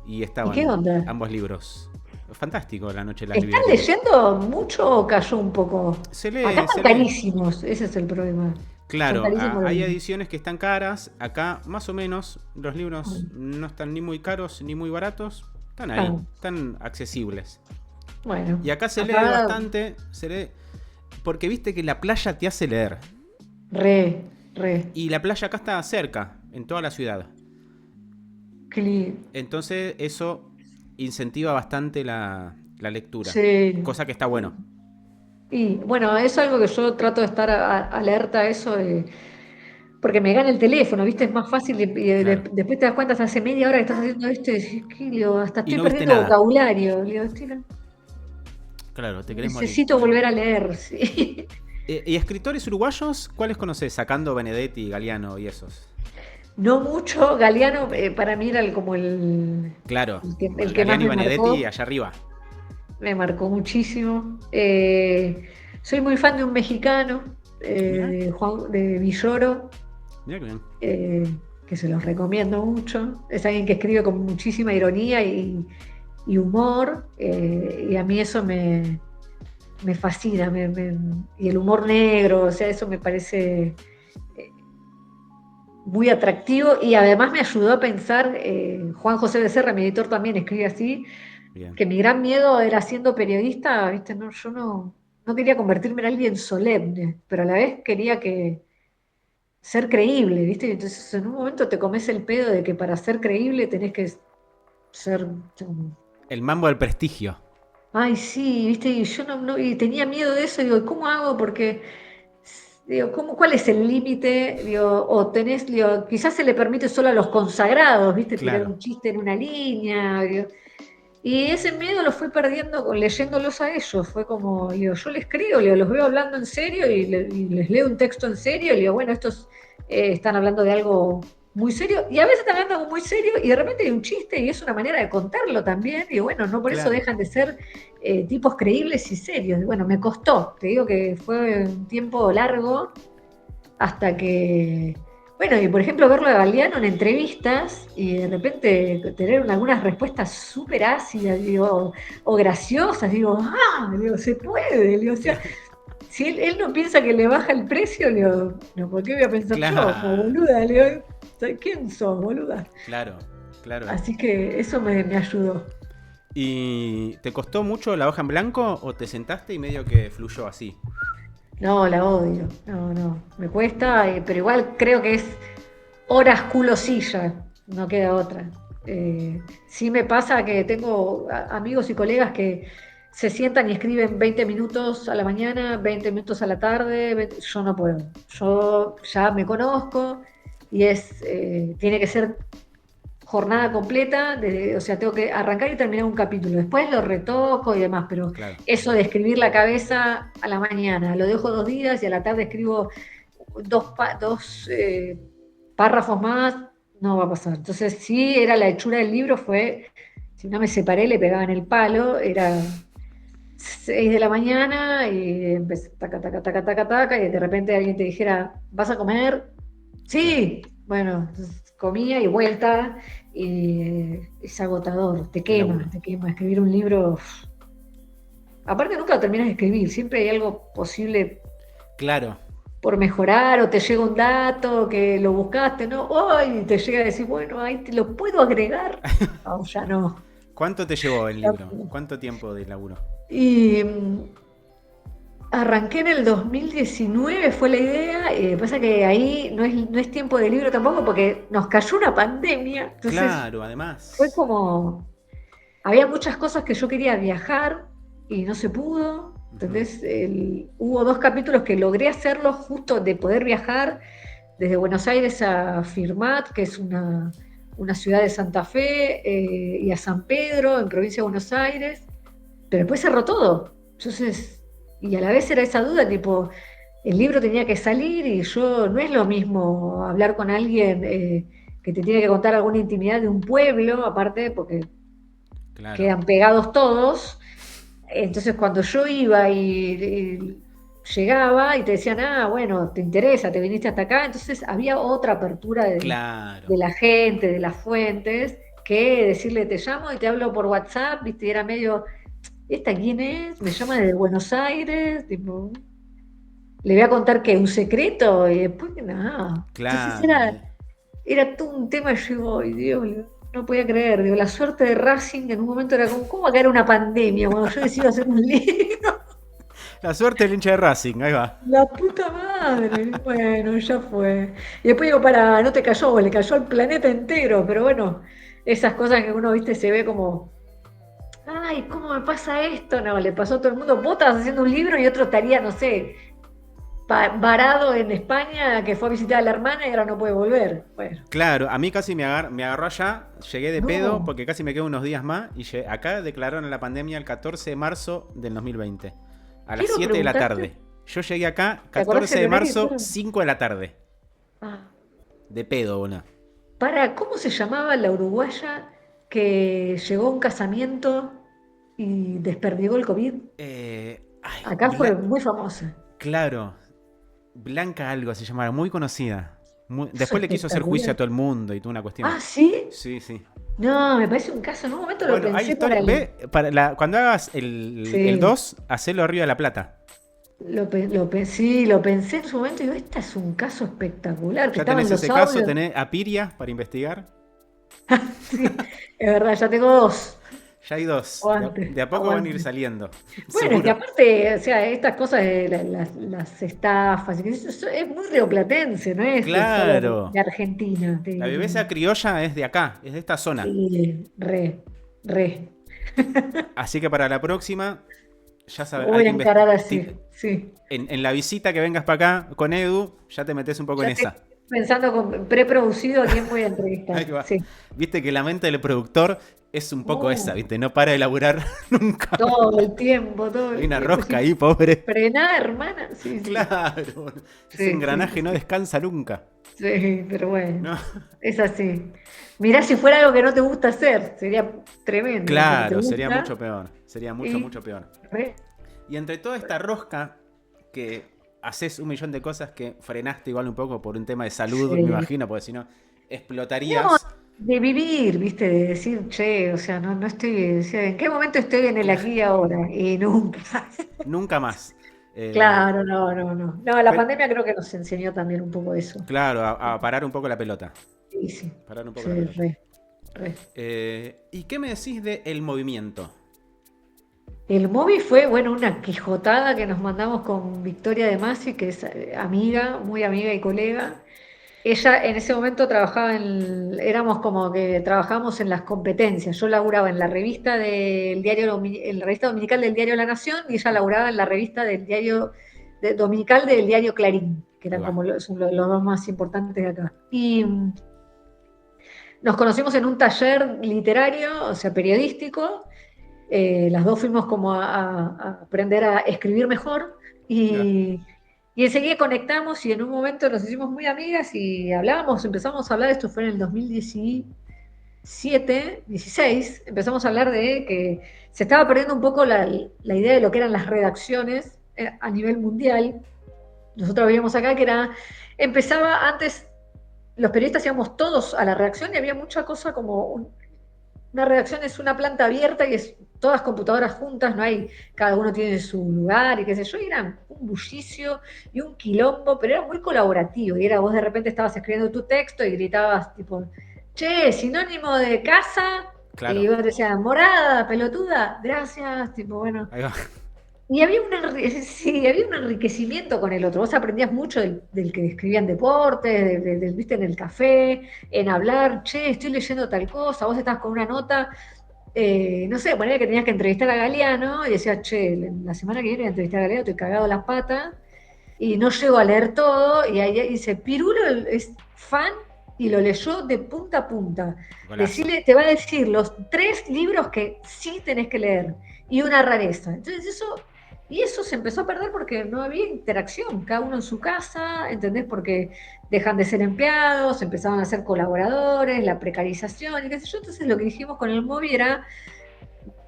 y estaban ¿Y qué onda? Ambos libros. Fantástico la noche de las librerías. ¿Están leyendo mucho o cayó un poco? Se lee. Acá están carísimos, ese es el problema. Claro, hay ediciones que están caras. Acá, más o menos, los libros no están ni muy caros ni muy baratos. Están ahí, están accesibles. Bueno. Y acá se lee bastante, porque viste que la playa te hace leer. Re. Y la playa acá está cerca, en toda la ciudad. Qué lindo. Entonces eso incentiva bastante la lectura. Sí. Cosa que está bueno. Y bueno, es algo que yo trato de estar alerta a eso, porque me gana el teléfono, ¿viste? Es más fácil claro. Después te das cuenta, hace media hora que estás haciendo esto y decís, hasta estoy perdiendo vocabulario. Claro, te querés morir. Necesito volver a leer, sí. ¿Y escritores uruguayos? ¿Cuáles conoces? Sacando Benedetti, Galeano y esos. No mucho. Galeano para mí era como el... Claro, el que Galeano más y Benedetti allá arriba. Me marcó muchísimo. Soy muy fan de un mexicano, de Villoro, Mira que bien. Que se los recomiendo mucho. Es alguien que escribe con muchísima ironía y humor, y a mí eso me fascina, y el humor negro, o sea, eso me parece muy atractivo, y además me ayudó a pensar, Juan José Becerra, mi editor, también escribe así, Bien. que mi gran miedo era, siendo periodista, ¿viste? No, yo no quería convertirme en alguien solemne, pero a la vez quería ser creíble, ¿viste? Entonces en un momento te comes el pedo de que para ser creíble tenés que ser... El mambo del prestigio. Ay, sí, ¿viste? Y yo y tenía miedo de eso, digo, ¿cómo hago? Porque, digo, ¿cuál es el límite? Digo, o tenés, digo, quizás se le permite solo a los consagrados, ¿viste? Tirar Claro. un chiste en una línea, digo. Y ese miedo lo fui perdiendo leyéndolos a ellos. Fue como, digo, yo les creo, digo, los veo hablando en serio y les leo un texto en serio y digo, bueno, estos están hablando de algo muy serio y a veces están hablando de algo muy serio y de repente hay un chiste y es una manera de contarlo también. Y bueno, no por eso Claro. dejan de ser tipos creíbles y serios. Y bueno, me costó, te digo que fue un tiempo largo hasta que, bueno, y por ejemplo verlo a Galeano en entrevistas y de repente tener algunas respuestas súper ácidas, digo, o graciosas, digo, se puede, digo, o sea, si él no piensa que le baja el precio, digo, no, ¿por qué voy a pensar yo? Como Claro. boluda, le digo, ¿quién sos, boluda? Claro. Claro. Así que eso me ayudó. ¿Y te costó mucho la hoja en blanco o te sentaste y medio que fluyó así? No, la odio, no, me cuesta, pero igual creo que es horas culo silla, no queda otra. Sí me pasa que tengo amigos y colegas que se sientan y escriben 20 minutos a la mañana, 20 minutos a la tarde, yo no puedo. Yo ya me conozco y tiene que ser jornada completa, o sea, tengo que arrancar y terminar un capítulo. Después lo retoco y demás, pero Claro. eso de escribir la cabeza a la mañana, lo dejo 2 días y a la tarde escribo dos párrafos más, no va a pasar. Entonces, sí, era la hechura del libro, si no me separé, le pegaba en el palo, era 6 de la mañana y empecé taca, taca, taca, taca, taca, y de repente alguien te dijera, ¿vas a comer? Claro. Sí, bueno, entonces comía y vuelta, y es agotador, Qué laburo. te quema. Escribir un libro, aparte nunca lo terminas de escribir, siempre hay algo posible Claro. por mejorar, o te llega un dato que lo buscaste, ¿no? ¡Ay! Te llega a decir, bueno, ahí te lo puedo agregar. No, ya no. ¿Cuánto te llevó el libro? ¿Cuánto tiempo de laburo? Y arranqué en el 2019, fue la idea. Pasa que ahí no es tiempo de libro tampoco, porque nos cayó una pandemia. Entonces Claro, fue además. como, había muchas cosas que yo quería viajar y no se pudo. Ujú. Entonces hubo 2 capítulos que logré hacerlos justo de poder viajar desde Buenos Aires a Firmat, que es una ciudad de Santa Fe, y a San Pedro, en provincia de Buenos Aires, pero después cerró todo. Entonces, y a la vez era esa duda, tipo, el libro tenía que salir y yo, no es lo mismo hablar con alguien que te tiene que contar alguna intimidad de un pueblo, aparte, porque Claro. quedan pegados todos. Entonces, cuando yo iba y llegaba y te decían, bueno, te interesa, te viniste hasta acá, entonces había otra apertura de Claro. la gente, de las fuentes, que decirle, te llamo y te hablo por WhatsApp, ¿viste? Y era medio, ¿esta quién es? Me llama desde Buenos Aires, tipo, le voy a contar que un secreto y después que nada. Entonces Claro. era todo un tema, y yo digo, ay Dios, no podía creer, digo, la suerte de Racing en un momento era como, ¿cómo va a caer una pandemia cuando yo decido hacer un libro? La suerte del hincha de Racing, ahí va. La puta madre, bueno, ya fue. Y después digo, no te cayó, le cayó al planeta entero, pero bueno, esas cosas que uno, viste, se ve como, ay, ¿cómo me pasa esto? No, le pasó a todo el mundo. Vos estabas haciendo un libro y otro estaría, no sé, varado en España, que fue a visitar a la hermana y ahora no puede volver. Bueno, Claro, a mí casi me agarró allá, llegué de pedo no, porque casi me quedo unos días más y acá declararon la pandemia el 14 de marzo del 2020, a las quiero 7 de la preguntarte, tarde. Yo llegué acá ¿te acordás 14 el de horario y marzo, todo? 5 de la tarde, Ah, de pedo, boludo. ¿cómo se llamaba la uruguaya que llegó a un casamiento y desperdigó el COVID? Ay, Acá fue muy famosa. claro, Blanca algo se llamaba, muy conocida. Eso Después es le quiso hacer juicio a espectacular. todo el mundo y toda una cuestión. Ah, ¿sí? Sí, sí. No, me parece un caso. En un momento lo Bueno, hay pensé para historias. el. Ve, cuando hagas el Sí, 2, hacelo arriba de la plata. sí, lo pensé en su momento y digo, este es un caso espectacular, que Ya estaban tenés los ese caso, audios. tenés a Piria para investigar. Sí, es verdad, ya tengo dos. Ya hay dos. Aguante, De a poco van a ir aguante. saliendo. Bueno, es que Seguro. aparte, o sea, estas cosas de las estafas, y qué sé yo, eso es muy rioplatense, no es de solo Claro. de Argentina, te La diría. viveza criolla es de acá, es de esta zona. Sí, re. Así que para la próxima, ya Lo sabes, hay voy a que encarar así, investigar. sí. En la visita que vengas para acá con Edu, ya te metes un poco en Ya te esa. pensando con preproducido a quién voy a Ahí entrevistar. va. Sí. Viste que la mente del productor es un poco esa, Uh, ¿viste? No para de laburar nunca. todo el tiempo, todo Hay el una tiempo. rosca Sí. ahí, pobre. Frená, hermana. Sí, sí. Claro. Ese Sí, sí, engranaje no sí. descansa nunca. Sí, pero bueno, ¿No? es así. Mirá si fuera algo que no te gusta hacer, sería tremendo, pero te Claro, sería mucho gusta peor. Sería mucho, y mucho peor. re, Y entre toda esta rosca que haces un millón de cosas que frenaste igual un poco por un tema de salud, me sí. imagino, porque si no No, explotarías de vivir, ¿viste? De decir, che, o sea, no estoy, o sea, ¿en qué momento estoy en el aquí y ahora? Y nunca. nunca más. Claro, no, no, no. No, la Pero, pandemia creo que nos enseñó también un poco eso. claro, a parar un poco la pelota. Sí, sí, Parar un poco la sí, pelota. re. ¿Y qué me decís de el movimiento? El móvil fue, bueno, una quijotada que nos mandamos con Victoria de Masi, que es amiga, muy amiga y colega. Ella en ese momento trabajaba éramos como que trabajamos en las competencias. Yo laburaba en la revista del diario, en la revista dominical del diario La Nación y ella laburaba en la revista del diario dominical del diario Clarín, que Ahí eran va. como son los dos más importantes de acá. Y nos conocimos en un taller literario, o sea, periodístico. Las dos fuimos como a aprender a escribir mejor Ya. y enseguida conectamos y en un momento nos hicimos muy amigas y hablábamos, empezamos a hablar, esto fue en el 2017, 16, empezamos a hablar de que se estaba perdiendo un poco la idea de lo que eran las redacciones a nivel mundial. Nosotros veíamos acá que empezaba antes, los periodistas íbamos todos a la redacción y había mucha cosa como una redacción es una planta abierta y es todas computadoras juntas, no hay, cada uno tiene su lugar y qué sé yo, y era un bullicio y un quilombo, pero era muy colaborativo, y era vos de repente estabas escribiendo tu texto y gritabas tipo, che, sinónimo de casa, y Claro. vos decías, morada, pelotuda, gracias, tipo, bueno, Ahí va. y había sí, había un enriquecimiento con el otro. Vos aprendías mucho del que escribían deportes, viste, en el café, en hablar, che, estoy leyendo tal cosa, vos estabas con una nota, no sé, ponía que tenías que entrevistar a Galeano y decías, che, la semana que viene voy a entrevistar a Galeano, estoy cagado las patas y no llego a leer todo. Y ahí dice, Pirulo es fan y lo leyó de punta a punta. Golazo. Te va a decir los 3 libros que sí tenés que leer y una rareza. Entonces eso se empezó a perder porque no había interacción, cada uno en su casa, ¿entendés? Porque dejan de ser empleados, empezaban a ser colaboradores, la precarización y qué sé yo. Entonces lo que dijimos con el móvil era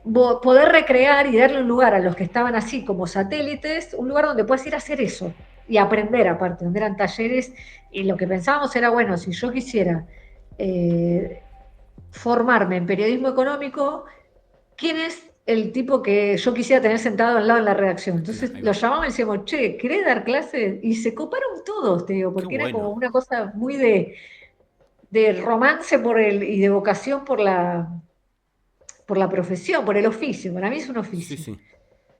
poder recrear y darle un lugar a los que estaban así como satélites, un lugar donde puedas ir a hacer eso y aprender aparte, donde eran talleres. Y lo que pensábamos era, bueno, si yo quisiera formarme en periodismo económico, ¿quién es el tipo que yo quisiera tener sentado al lado en la redacción? Entonces Ahí lo va. llamábamos y decíamos, che, ¿querés dar clases? Y se coparon todos, te digo, Qué porque era como bueno. una cosa muy de romance y de vocación por la profesión, por el oficio. Para mí es un Sí, oficio. sí.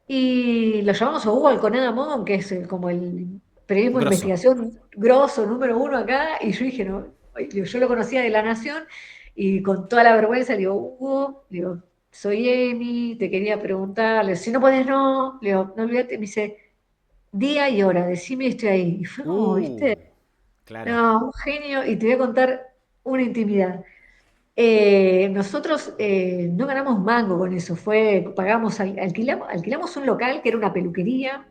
Y lo llamamos a Hugo Alconada Mon, que es como el periodismo de Grosso. investigación grosso, número uno acá, y yo dije, no, yo lo conocía de La Nación, y con toda la vergüenza le digo, Hugo, le digo, soy Emi, te quería preguntar, le digo, si no podés, no, le digo, no olvídate, me dice, día y hora, decime y estoy ahí. Y fue como, Uh, viste, claro. no, un genio, y te voy a contar una intimidad. Nosotros no ganamos mango con eso, pagamos, alquilamos un local que era una peluquería,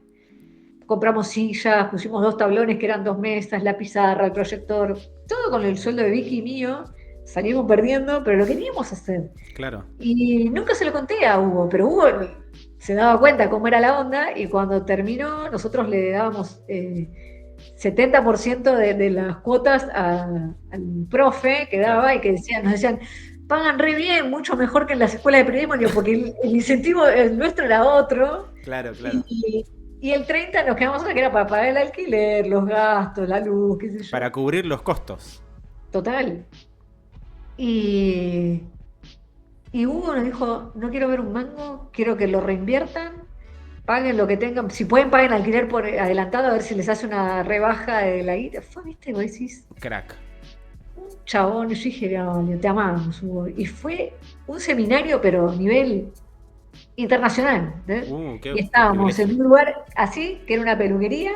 compramos sillas, pusimos 2 tablones que eran 2 mesas, la pizarra, el proyector, todo con el sueldo de Vicky y mío, salimos perdiendo, pero lo queríamos hacer. Claro. Y nunca se lo conté a Hugo, pero Hugo se daba cuenta cómo era la onda y cuando terminó nosotros le dábamos 70% de las cuotas al profe que daba y que nos decían, pagan re bien, mucho mejor que en las escuelas de periodismo, digo, porque el incentivo nuestro era otro. Claro. Y el 30 nos quedamos que era para pagar el alquiler, los gastos, la luz, qué sé yo. Para cubrir los costos. Total. Y Hugo nos dijo, no quiero ver un mango, quiero que lo reinviertan, paguen lo que tengan, si pueden paguen alquiler por adelantado, a ver si les hace una rebaja de la guita. Fue, viste, vos decís, Crack. un chabón, y yo dije, no, te amamos, Hugo. Y fue un seminario, pero a nivel internacional. Y estábamos en un lugar así, que era una peluquería,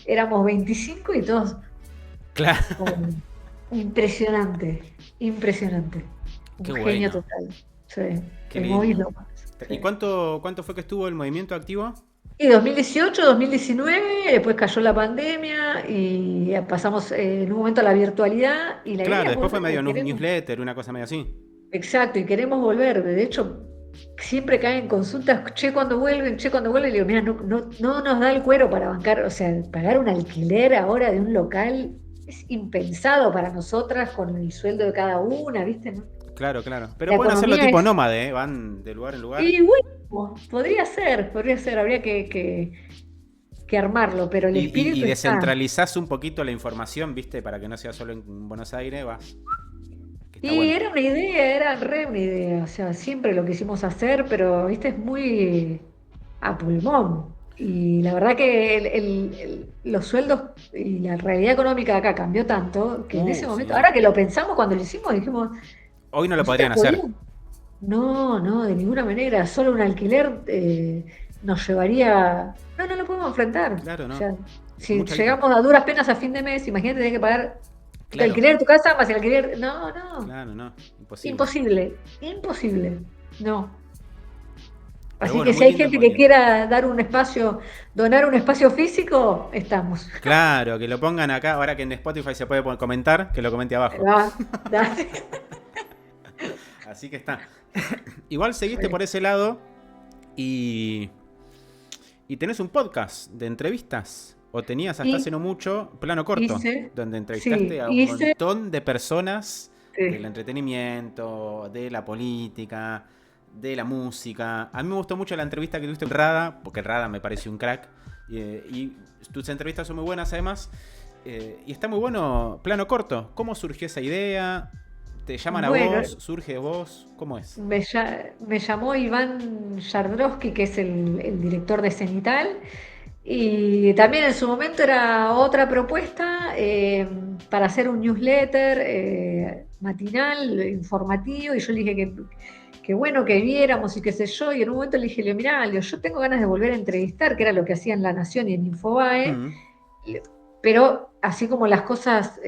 éramos 25 y todos. Claro. Impresionante. Un Qué genio bueno. total. Sí, Qué el lindo. móvil. ¿Y cuánto fue que estuvo el movimiento activo? Y 2018, 2019, después cayó la pandemia y pasamos en un momento a la virtualidad. Y la Claro, idea es después fue volver, medio newsletter, una cosa medio así. Exacto, y queremos volver. De hecho, siempre caen consultas, che, cuando vuelven, le digo, mira, no nos da el cuero para bancar, o sea, pagar un alquiler ahora de un local es impensado para nosotras con el sueldo de cada una, ¿viste? ¿No? Claro. Pero La pueden hacerlo economía tipo es... nómade, ¿eh? Van de lugar en lugar. Y bueno, podría ser, habría que armarlo, pero el espíritu Y está. descentralizás un poquito la información, ¿viste? Para que no sea solo en Buenos Aires, vas. Que está Y bueno. era una idea, era re una idea, o sea, siempre lo quisimos hacer, pero, viste, es muy a pulmón. Y la verdad que los sueldos y la realidad económica de acá cambió tanto que en ese momento, Sí. ahora que lo pensamos cuando lo hicimos, dijimos, Hoy no lo ¿nosotros podrían hacer. podríamos? No, de ninguna manera, solo un alquiler nos llevaría... No lo podemos enfrentar. Claro, no. O sea, si Mucha llegamos a duras penas a fin de mes, imagínate, tenés que pagar el Claro. alquiler de tu casa más el alquiler... No. Claro, no. Imposible. Imposible. No. Pero Así bueno, que si muy hay lindo gente el que movimiento. quiera dar un espacio, donar un espacio físico, estamos. Claro, que lo pongan acá, ahora que en Spotify se puede comentar, que lo comente abajo. Dale. Así que está. Igual seguiste por ese lado y tenés un podcast de entrevistas. O tenías hasta hace no mucho, Plano Corto, donde entrevistaste a un montón de personas del entretenimiento, de la política, de la música. A mí me gustó mucho la entrevista que tuviste con Rada, porque Rada me pareció un crack. Y tus entrevistas son muy buenas además. Y está muy bueno Plano Corto. ¿Cómo surgió esa idea? ¿Te llaman a vos? ¿Surge de vos? ¿Cómo es? Me llamó Iván Yardrowski, que es el director de Cenital, y también en su momento era otra propuesta para hacer un newsletter matinal, informativo, y yo le dije que bueno, que viéramos y qué sé yo, y en un momento le dije, mirá, yo tengo ganas de volver a entrevistar, que era lo que hacía en La Nación y en Infobae, pero así como las cosas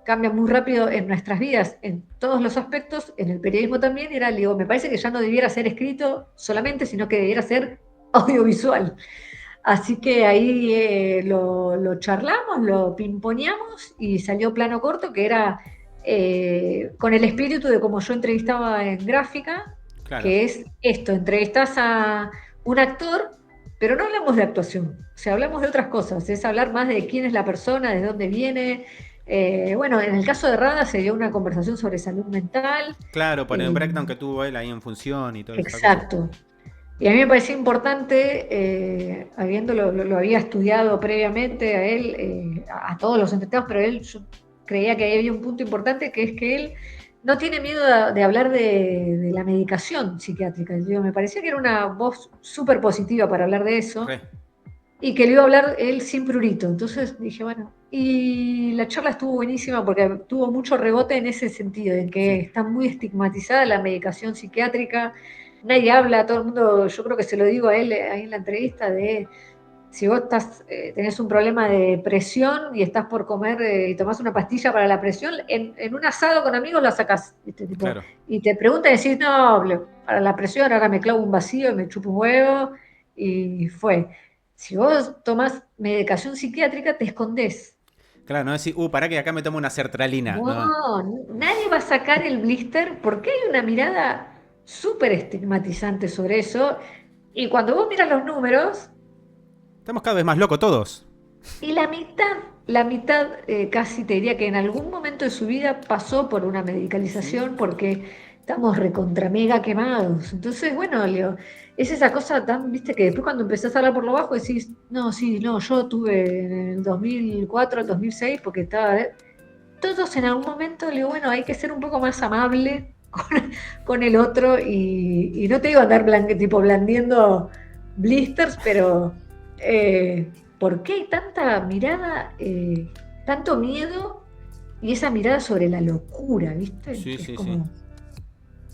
cambian muy rápido en nuestras vidas, en todos los aspectos, en el periodismo también, digo, me parece que ya no debiera ser escrito solamente, sino que debiera ser audiovisual. Así que ahí lo charlamos, lo pimponeamos y salió Plano Corto, que era con el espíritu de como yo entrevistaba en Gráfica, claro. Que es esto, entrevistás a un actor, pero no hablamos de actuación, o sea, hablamos de otras cosas, es hablar más de quién es la persona, de dónde viene. Bueno, en el caso de Rada se dio una conversación sobre salud mental. Claro, por el breakdown que tuvo él ahí en función y todo eso. Exacto. Y a mí me parecía importante, lo había estudiado previamente a él, a todos los entrevistados, pero yo creía que había un punto importante, que es que él no tiene miedo de hablar de la medicación psiquiátrica. Me parecía que era una voz súper positiva para hablar de eso, y que le iba a hablar él sin prurito. Entonces dije, bueno, y la charla estuvo buenísima porque tuvo mucho rebote en ese sentido, en que está muy estigmatizada la medicación psiquiátrica. Nadie habla, todo el mundo, yo creo que se lo digo a él ahí en la entrevista, de si vos tenés un problema de presión y estás por comer y tomás una pastilla para la presión, en un asado con amigos la sacás, ¿viste? Tipo, claro. Y te preguntan y decís, no, para la presión ahora me clavo un vacío y me chupo un huevo, y fue. Si vos tomás medicación psiquiátrica, te escondés. Claro, no decís, pará que acá me tomo una sertralina. No, nadie va a sacar el blister porque hay una mirada súper estigmatizante sobre eso, y cuando vos miras los números, estamos cada vez más locos todos. Y la mitad casi te diría que en algún momento de su vida pasó por una Sí. medicalización porque estamos recontra mega quemados. Entonces, bueno, Leo, es esa cosa tan, viste, que después cuando empezás a hablar por lo bajo decís, no, sí, no, yo tuve en el 2004, el 2006, porque estaba... Todos en algún momento le digo, bueno, hay que ser un poco más amable con el otro y no te digo andar tipo blandiendo blisters, pero ¿por qué hay tanta mirada, tanto miedo y esa mirada sobre la locura, ¿viste? Sí, Que es sí, sí. como...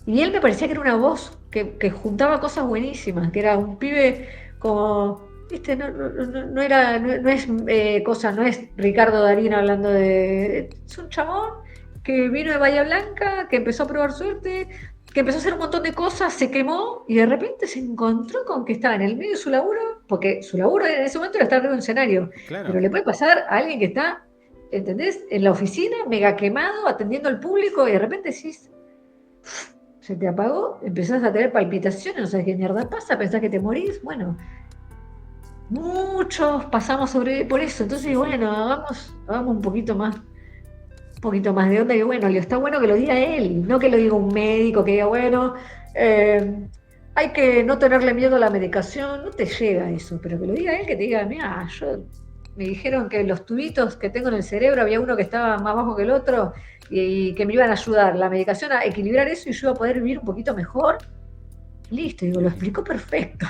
Y él me parecía que era una voz que juntaba cosas buenísimas, que era un pibe como, viste, no era, no es cosa, no es Ricardo Darín hablando de. Es un chabón que vino de Bahía Blanca, que empezó a probar suerte, que empezó a hacer un montón de cosas, se quemó y de repente se encontró con que estaba en el medio de su laburo, porque su laburo en ese momento era estar en un escenario, pero Claro. le puede pasar a alguien que está, ¿entendés? En la oficina, mega quemado, atendiendo al público y de repente decís se te apagó, empezás a tener palpitaciones, no sabes qué mierda pasa, pensás que te morís. Bueno, muchos pasamos por eso. Sí, Entonces, sí. bueno, hagamos un poquito más de onda. Y bueno, está bueno que lo diga él, no que lo diga un médico, que diga, bueno, eh, hay que no tenerle miedo a la medicación, no te llega eso, pero que lo diga él, que te diga, mira, me dijeron que los tubitos que tengo en el cerebro había uno que estaba más bajo que el otro y que me iban a ayudar la medicación a equilibrar eso y yo iba a poder vivir un poquito mejor. Listo, digo, lo explicó perfecto.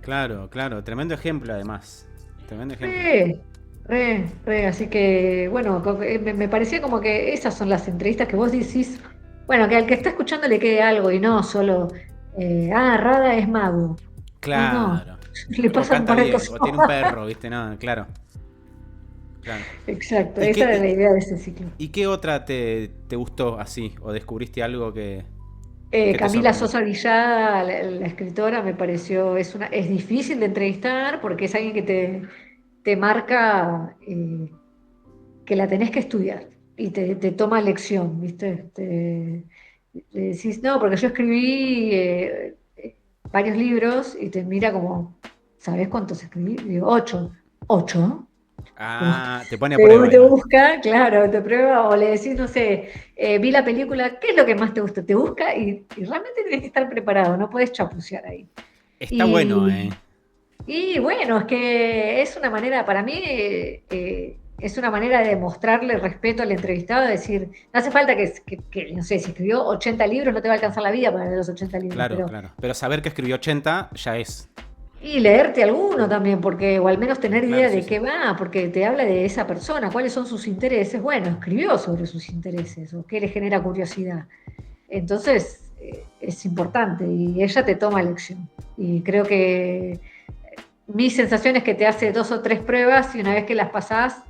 Claro, claro. Tremendo ejemplo, además. Tremendo ejemplo. Re, así que, bueno, me parecía como que esas son las entrevistas que vos decís, bueno, que al que está escuchando le quede algo y no solo, Rada es mago. No, no, Claro. le O pasan canta por bien, estos o tiene un ojos. perro, ¿viste? No, claro. Claro. Exacto, ¿Y esa era qué, la idea de ese ciclo. y qué otra te gustó así? ¿O descubriste algo que te Camila sorprendió? Sosa Villada, la escritora, me pareció, es difícil de entrevistar porque es alguien que te marca que la tenés que estudiar y te toma lección, ¿viste? Le decís, no, porque yo escribí varios libros y te mira como, ¿sabés cuántos escribí? Y digo, ocho. ¿Ocho? Como, Ah, te pone a prueba te ahí. busca, claro, te prueba, o le decís, no sé, vi la película, ¿qué es lo que más te gusta? Te busca y realmente tienes que estar preparado, no puedes chapucear ahí. Está bueno, Y, ¿eh? y bueno, es que es una manera, para mí, es una manera de mostrarle respeto al entrevistado, de decir, no hace falta no sé, si escribió 80 libros, no te va a alcanzar la vida para leer los 80 libros, Claro, claro. Pero saber que escribió 80 ya es. y leerte alguno también, porque, o al menos tener Claro, idea sí, de sí. qué va, porque te habla de esa persona, cuáles son sus intereses. Bueno, escribió sobre sus intereses o qué le genera curiosidad. Entonces, es importante y ella te toma lección. Y creo que mi sensación es que te hace dos o tres pruebas y una vez que las pasás,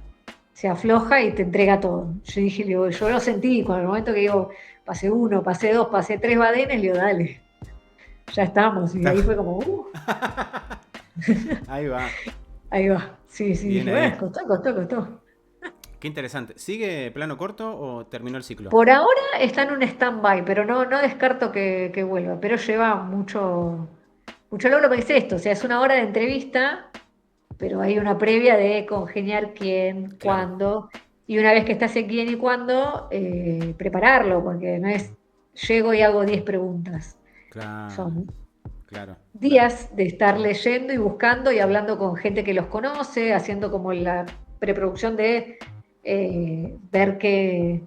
se afloja y te entrega todo. Yo dije, digo, yo lo sentí, cuando el momento que digo, pasé uno, pasé dos, pasé tres badenes, le digo, dale, ya estamos. Y ahí fue como, Ahí va. ahí va. Sí, sí, Bien dije, bueno, ahí. costó. Qué interesante. ¿Sigue plano corto o terminó el ciclo? Por ahora está en un stand-by, pero no descarto que vuelva, pero lleva mucho logro, porque es esto, o sea, es una hora de entrevista, pero hay una previa de congeniar quién, Claro, cuándo, y una vez que estás en quién y cuándo, prepararlo, porque no es llego y hago 10 preguntas. claro, Son claro, claro. días de estar leyendo y buscando y hablando con gente que los conoce, haciendo como la preproducción de ver qué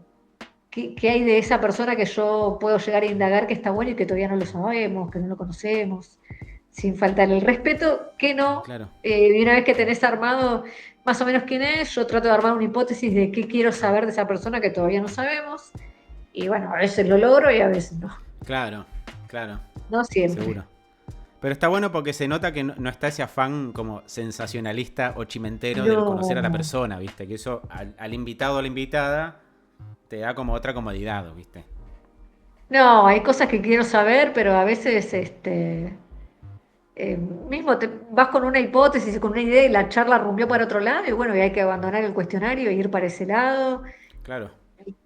hay de esa persona que yo puedo llegar a indagar que está bueno y que todavía no lo sabemos, que no lo conocemos, sin faltar el respeto, que no. Claro. Y una vez que tenés armado más o menos quién es, yo trato de armar una hipótesis de qué quiero saber de esa persona que todavía no sabemos. Y bueno, a veces lo logro y a veces no. Claro, claro. No siempre. Seguro. Pero está bueno porque se nota que no está ese afán como sensacionalista o chimentero del conocer a la No. persona, ¿viste? Que eso al invitado o a la invitada te da como otra comodidad, ¿viste? No, hay cosas que quiero saber, pero a veces mismo vas con una hipótesis y con una idea y la charla rumbió para otro lado y bueno, y hay que abandonar el cuestionario e ir para ese lado. Claro,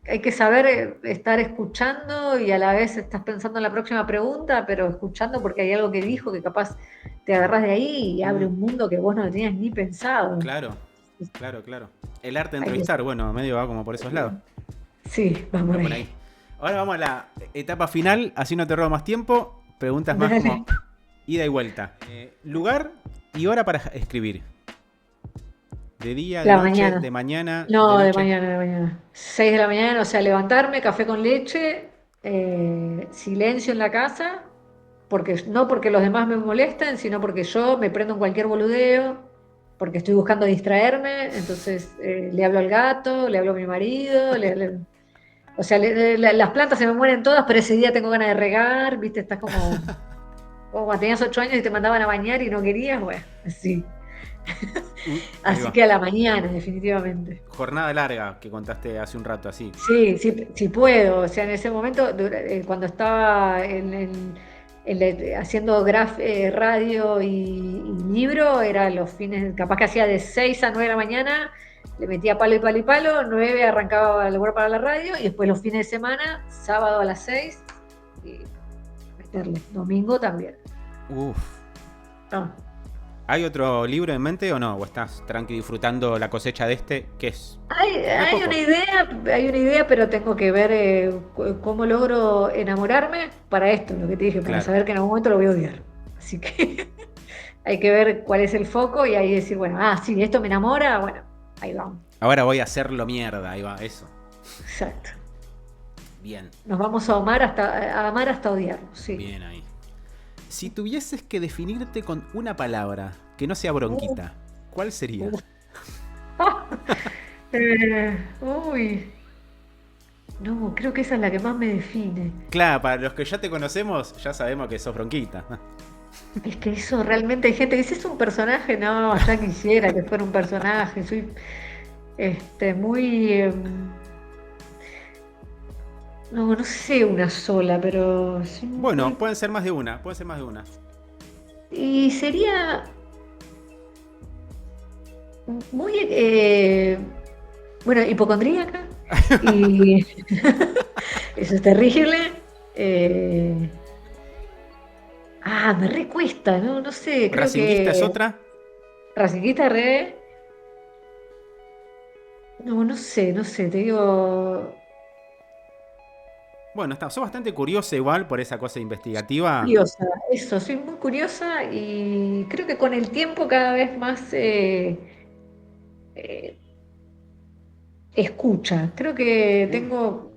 hay que saber estar escuchando y a la vez estás pensando en la próxima pregunta, pero escuchando porque hay algo que dijo que capaz te agarras de ahí y abre un mundo que vos no tenías ni pensado. Claro, claro. El arte de Hay que- entrevistar, bueno, medio va como por esos lados. Sí, vamos Va por ahí. Ahora vamos a la etapa final, así no te robo más tiempo. Preguntas más Dale. como ida y vuelta. Lugar y hora para escribir. De día, de La noche, mañana. de mañana, No, de de noche. mañana, de mañana. 6 de la mañana, o sea, levantarme, café con leche, silencio en la casa, no porque los demás me molesten, sino porque yo me prendo en cualquier boludeo, porque estoy buscando distraerme, entonces le hablo al gato, le hablo a mi marido, o sea, las plantas se me mueren todas, pero ese día tengo ganas de regar, ¿viste? Estás como cuando tenías 8 años y te mandaban a bañar y no querías, bueno, así. Ahí Así va. que a la mañana, definitivamente. Jornada larga que contaste hace un rato así. Sí, sí, sí puedo. O sea, en ese momento, cuando estaba haciendo radio y libro, era los fines, capaz que hacía de 6 a 9 de la mañana, le metía palo y palo y palo, 9 arrancaba el lugar para la radio, y después los fines de semana, sábado a las 6, y meterle. Domingo también. Uf. No. ¿Hay otro libro en mente o no? ¿O estás tranqui disfrutando la cosecha de este? ¿Qué es? Hay poco. hay una idea, pero tengo que ver cómo logro enamorarme para esto, lo que te dije, para Claro. saber que en algún momento lo voy a odiar. Así que hay que ver cuál es el foco y ahí decir, bueno, sí, esto me enamora, bueno, ahí vamos. Ahora voy a hacerlo mierda, ahí va, eso. Exacto. Bien, Nos vamos a amar hasta odiarnos, sí. bien ahí. Si tuvieses que definirte con una palabra que no sea bronquita, ¿cuál sería? Uy. No, creo que esa es la que más me define. Claro, para los que ya te conocemos, ya sabemos que sos bronquita. Es que eso realmente hay gente que dice, ¿es un personaje? No, ya quisiera que fuera un personaje. Soy muy... no sé una sola, pero... soy Bueno, pueden ser más de una, pueden ser más de una. Y sería muy... bueno, hipocondríaca. Y eso es terrible. Me recuesta, ¿no? No sé, creo ¿Racinguista que... es otra? Racinguista re... No sé, te digo... Bueno, sos bastante curiosa igual por esa cosa investigativa. Curiosa, eso, soy muy curiosa y creo que con el tiempo cada vez más escucha. Creo que tengo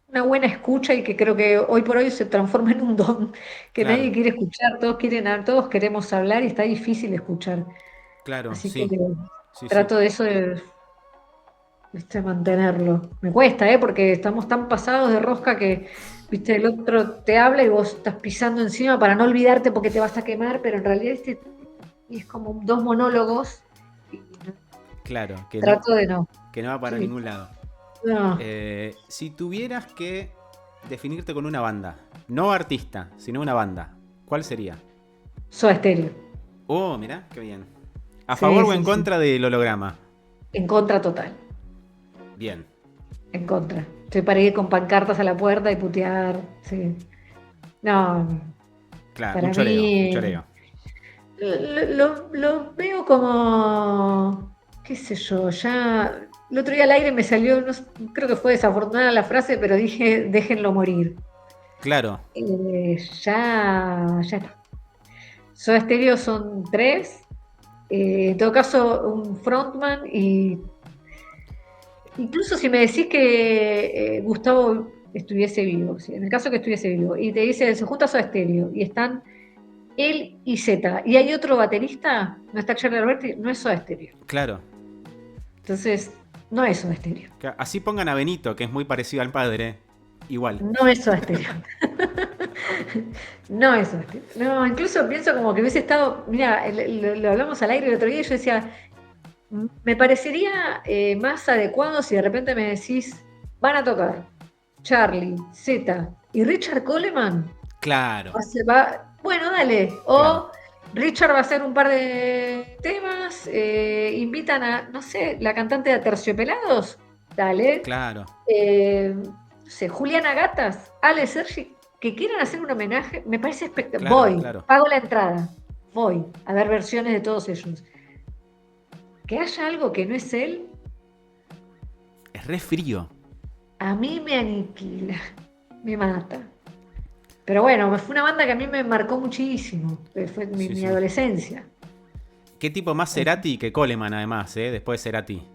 una buena escucha y que creo que hoy por hoy se transforma en un don, que Claro, nadie quiere escuchar, todos queremos hablar y está difícil escuchar. claro, Así que sí. Sí, sí. trato de eso de mantenerlo. Me cuesta, porque estamos tan pasados de rosca que, viste, el otro te habla y vos estás pisando encima para no olvidarte porque te vas a quemar, pero en realidad y es como dos monólogos y Claro, trato de no. que no va para Sí. ningún lado. No, Si tuvieras que definirte con una banda, no artista, sino una banda, ¿cuál sería? Soda Stereo. Oh, mirá, qué bien. ¿A Sí, favor o sí, en sí. contra del holograma? En contra total, Bien. en contra. Estoy para ir con pancartas a la puerta y putear, sí. No, Claro, para un choreo, mí... un choreo. Lo veo como, qué sé yo, ya el otro día al aire me salió, creo que fue desafortunada la frase, pero dije, déjenlo morir. Claro, Ya está. Soda Stereo son 3, en todo caso un frontman y incluso si me decís que Gustavo estuviese vivo, ¿sí? En el caso que estuviese vivo, y te dice, se junta Soda Stereo y están él y Z, y hay otro baterista, no está Charlie Alberti, no es Soda Stereo. claro. Entonces, no es Soda Stereo. Así pongan a Benito, que es muy parecido al padre. Igual. No es Soda Stereo. No es Soda Stereo. No, incluso pienso como que hubiese estado, mira, lo hablamos al aire el otro día y yo decía, me parecería más adecuado si de repente me decís, van a tocar Charlie, Z y Richard Coleman. Claro. Bueno, dale. O Claro. Richard va a hacer un par de temas, invitan a, no sé, la cantante de Aterciopelados, dale. Claro. No sé, Juliana Gatas, Ale Sergi, que quieran hacer un homenaje, me parece espectacular. Claro, Voy, claro. pago la entrada, voy a ver versiones de todos ellos. Que haya algo que no es él, Es re frío. a mí me aniquila, me mata. Pero bueno, fue una banda que a mí me marcó muchísimo, fue mi adolescencia. ¿Qué tipo más Cerati que Coleman, además, después de Cerati?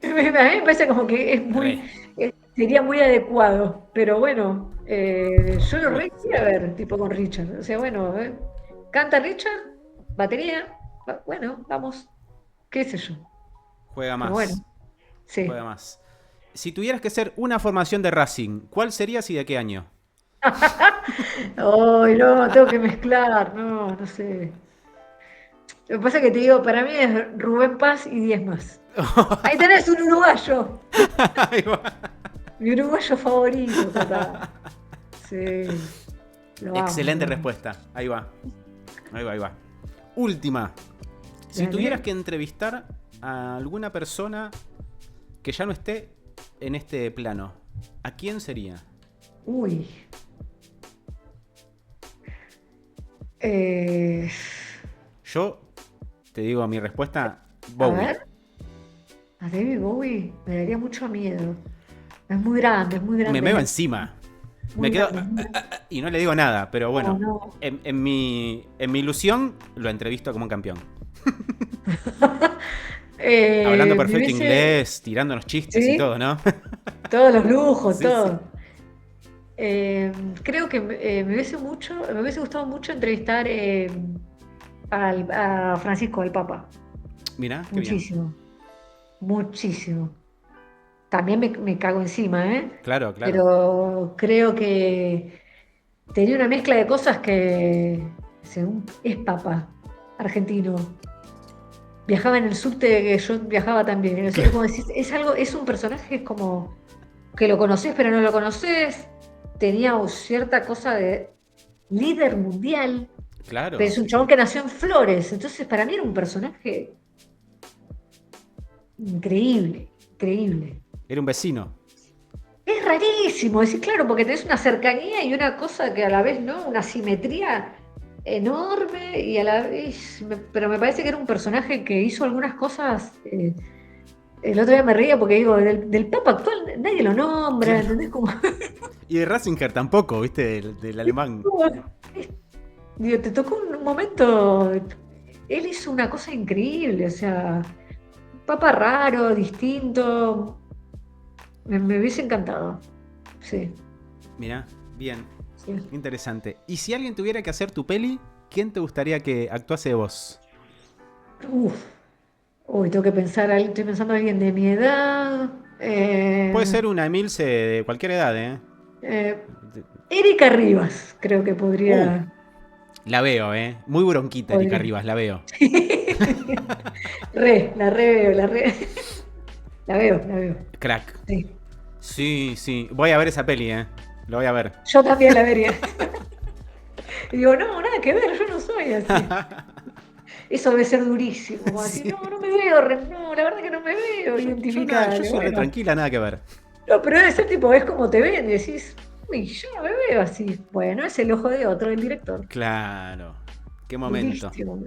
A mí me parece como que es sería muy adecuado, pero bueno, yo lo quería ver, tipo con Richard. O sea, bueno, canta Richard, batería, bueno, vamos, qué sé yo. Juega más. Pero bueno, sí. Juega más. Si tuvieras que ser una formación de Racing, ¿cuál serías y de qué año? Ay, no, tengo que mezclar, no sé. Lo que pasa es que te digo, para mí es Rubén Paz y 10 más. Ahí tenés un uruguayo. Ahí va. Mi uruguayo favorito, papá. Sí. Excelente respuesta. Ahí va. Ahí va. Última. Si tuvieras que entrevistar a alguna persona que ya no esté en este plano, ¿a quién sería? Uy. Yo te digo mi respuesta, Bowie. A ver. A David Bowie me daría mucho miedo. Es muy grande, es muy grande. Me meo encima. Muy Me quedo grande. y no le digo nada, pero bueno, No. En mi ilusión lo entrevisto como un campeón. Hablando perfecto inglés, tirándonos chistes y todo, ¿no? Todos los lujos, Sí, todo. Sí. Creo que me hubiese gustado mucho entrevistar a Francisco, al Papa. Mirá, qué Muchísimo. Muchísimo. También me cago encima, ¿eh? Claro. Pero creo que tenía una mezcla de cosas que, según es Papa, argentino. Viajaba en el subte que yo viajaba también. Es como decir, es un personaje que es como que lo conoces pero no lo conoces. Tenía cierta cosa de líder mundial. Claro. Pero es un chabón que nació en Flores. Entonces para mí era un personaje increíble. Era un vecino. Es rarísimo, decir, claro, porque tenés una cercanía y una cosa que a la vez, ¿no? Una simetría enorme y a la vez. Pero me parece que era un personaje que hizo algunas cosas. El otro día me reía porque digo, del Papa actual nadie lo nombra, ¿entendés? Como, Y de Ratzinger tampoco, ¿viste? Del alemán. digo, te tocó un momento. Él hizo una cosa increíble, o sea, un Papa raro, distinto. Me hubiese encantado. Sí. Mirá, bien. Sí. Interesante. Y si alguien tuviera que hacer tu peli, ¿quién te gustaría que actuase de vos? Uy, tengo que pensar, estoy pensando en alguien de mi edad. Puede ser una Emilce de cualquier edad, Erika Rivas, creo que podría. La veo, Muy bronquita Erika Rivas, la veo. La veo. Crack. Sí. Sí. Voy a ver esa peli, Lo voy a ver. Yo también la vería. Y digo, no, nada que ver, yo no soy así. Eso debe ser durísimo. Como Sí. decir, no me veo, no, la verdad que no me veo identificada. Yo soy re tranquila, nada que ver. No, pero debe ser tipo, es como te ven, decís, uy, yo no me veo así. Bueno, es el ojo de otro, del director. Claro. Qué momento. Durísimo.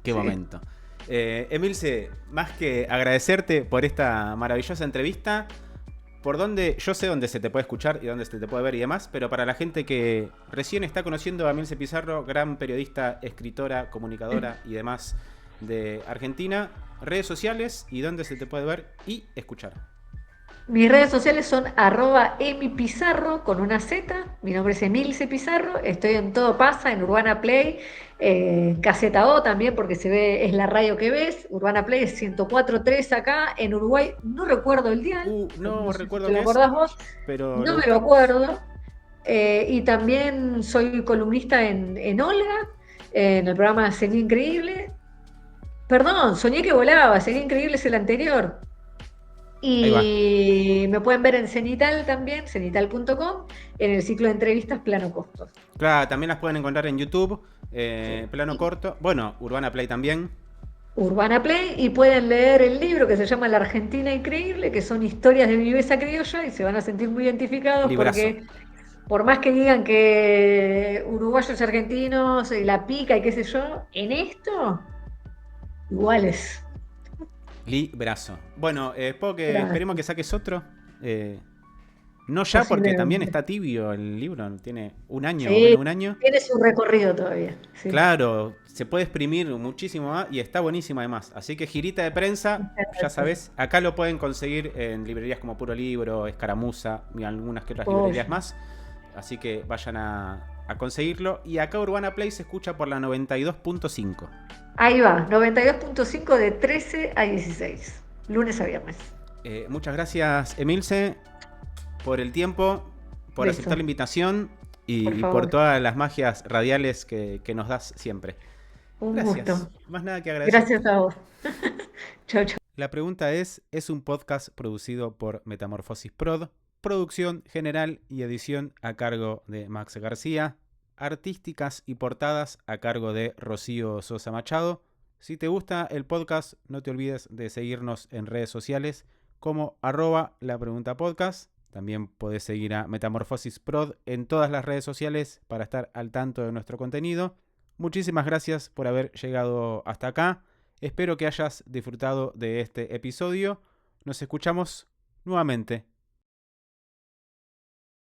Qué momento. Emilce, más que agradecerte por esta maravillosa entrevista, yo sé dónde se te puede escuchar y dónde se te puede ver y demás, pero para la gente que recién está conociendo a Emilce Pizarro, gran periodista, escritora, comunicadora y demás de Argentina, redes sociales y dónde se te puede ver y escuchar. Mis redes sociales son @emipizarro con una Z. Mi nombre es Emilce Pizarro. Estoy en Todo Pasa, en Urbana Play, en Caseta O también, porque es la radio que ves. Urbana Play es 104.3 acá. En Uruguay no recuerdo el dial. No recuerdo si te qué lo acordás vos. pero no me lo acuerdo. Y también soy columnista en Olga, en el programa Sería Increíble. Perdón, soñé que volaba. Sería Increíble es el anterior. Ahí va. Y me pueden ver en Cenital también, cenital.com, en el ciclo de entrevistas Plano Corto. Claro, también las pueden encontrar en YouTube, Sí. Plano Corto. Bueno, Urbana Play también. Urbana Play, y pueden leer el libro que se llama La Argentina Increíble, que son historias de viveza criolla y se van a sentir muy identificados Librazo. porque por más que digan que uruguayos y argentinos la pica y qué sé yo, en esto iguales. Librazo. Bueno, esperemos que Gracias. saques otro. No ya, porque también Posiblemente. está tibio el libro. Tiene un año o menos Sí, de un año. tiene su recorrido todavía. Sí. Claro, se puede exprimir muchísimo más y está buenísimo además. Así que girita de prensa, Muchas ya gracias. sabes, acá lo pueden conseguir en librerías como Puro Libro, Escaramuza y algunas que otras librerías Joya. más. Así que vayan a conseguirlo. Y acá Urbana Play se escucha por la 92.5. Ahí va, 92.5 de 13 a 16, lunes a viernes. Muchas gracias, Emilce, por el tiempo, por aceptar Beso, la invitación por y por favor. todas las magias radiales que nos das siempre. Un Gracias. gusto. Más nada que agradecer. Gracias a vos. Chau, chau. La pregunta es un podcast producido por Metamorfosis Prod, producción general y edición a cargo de Max García, artísticas y portadas a cargo de Rocío Sosa Machado. Si te gusta el podcast, no te olvides de seguirnos en redes sociales como @lapreguntapodcast. También podés seguir a Metamorfosis Prod en todas las redes sociales para estar al tanto de nuestro contenido. Muchísimas gracias por haber llegado hasta acá. Espero que hayas disfrutado de este episodio. Nos escuchamos nuevamente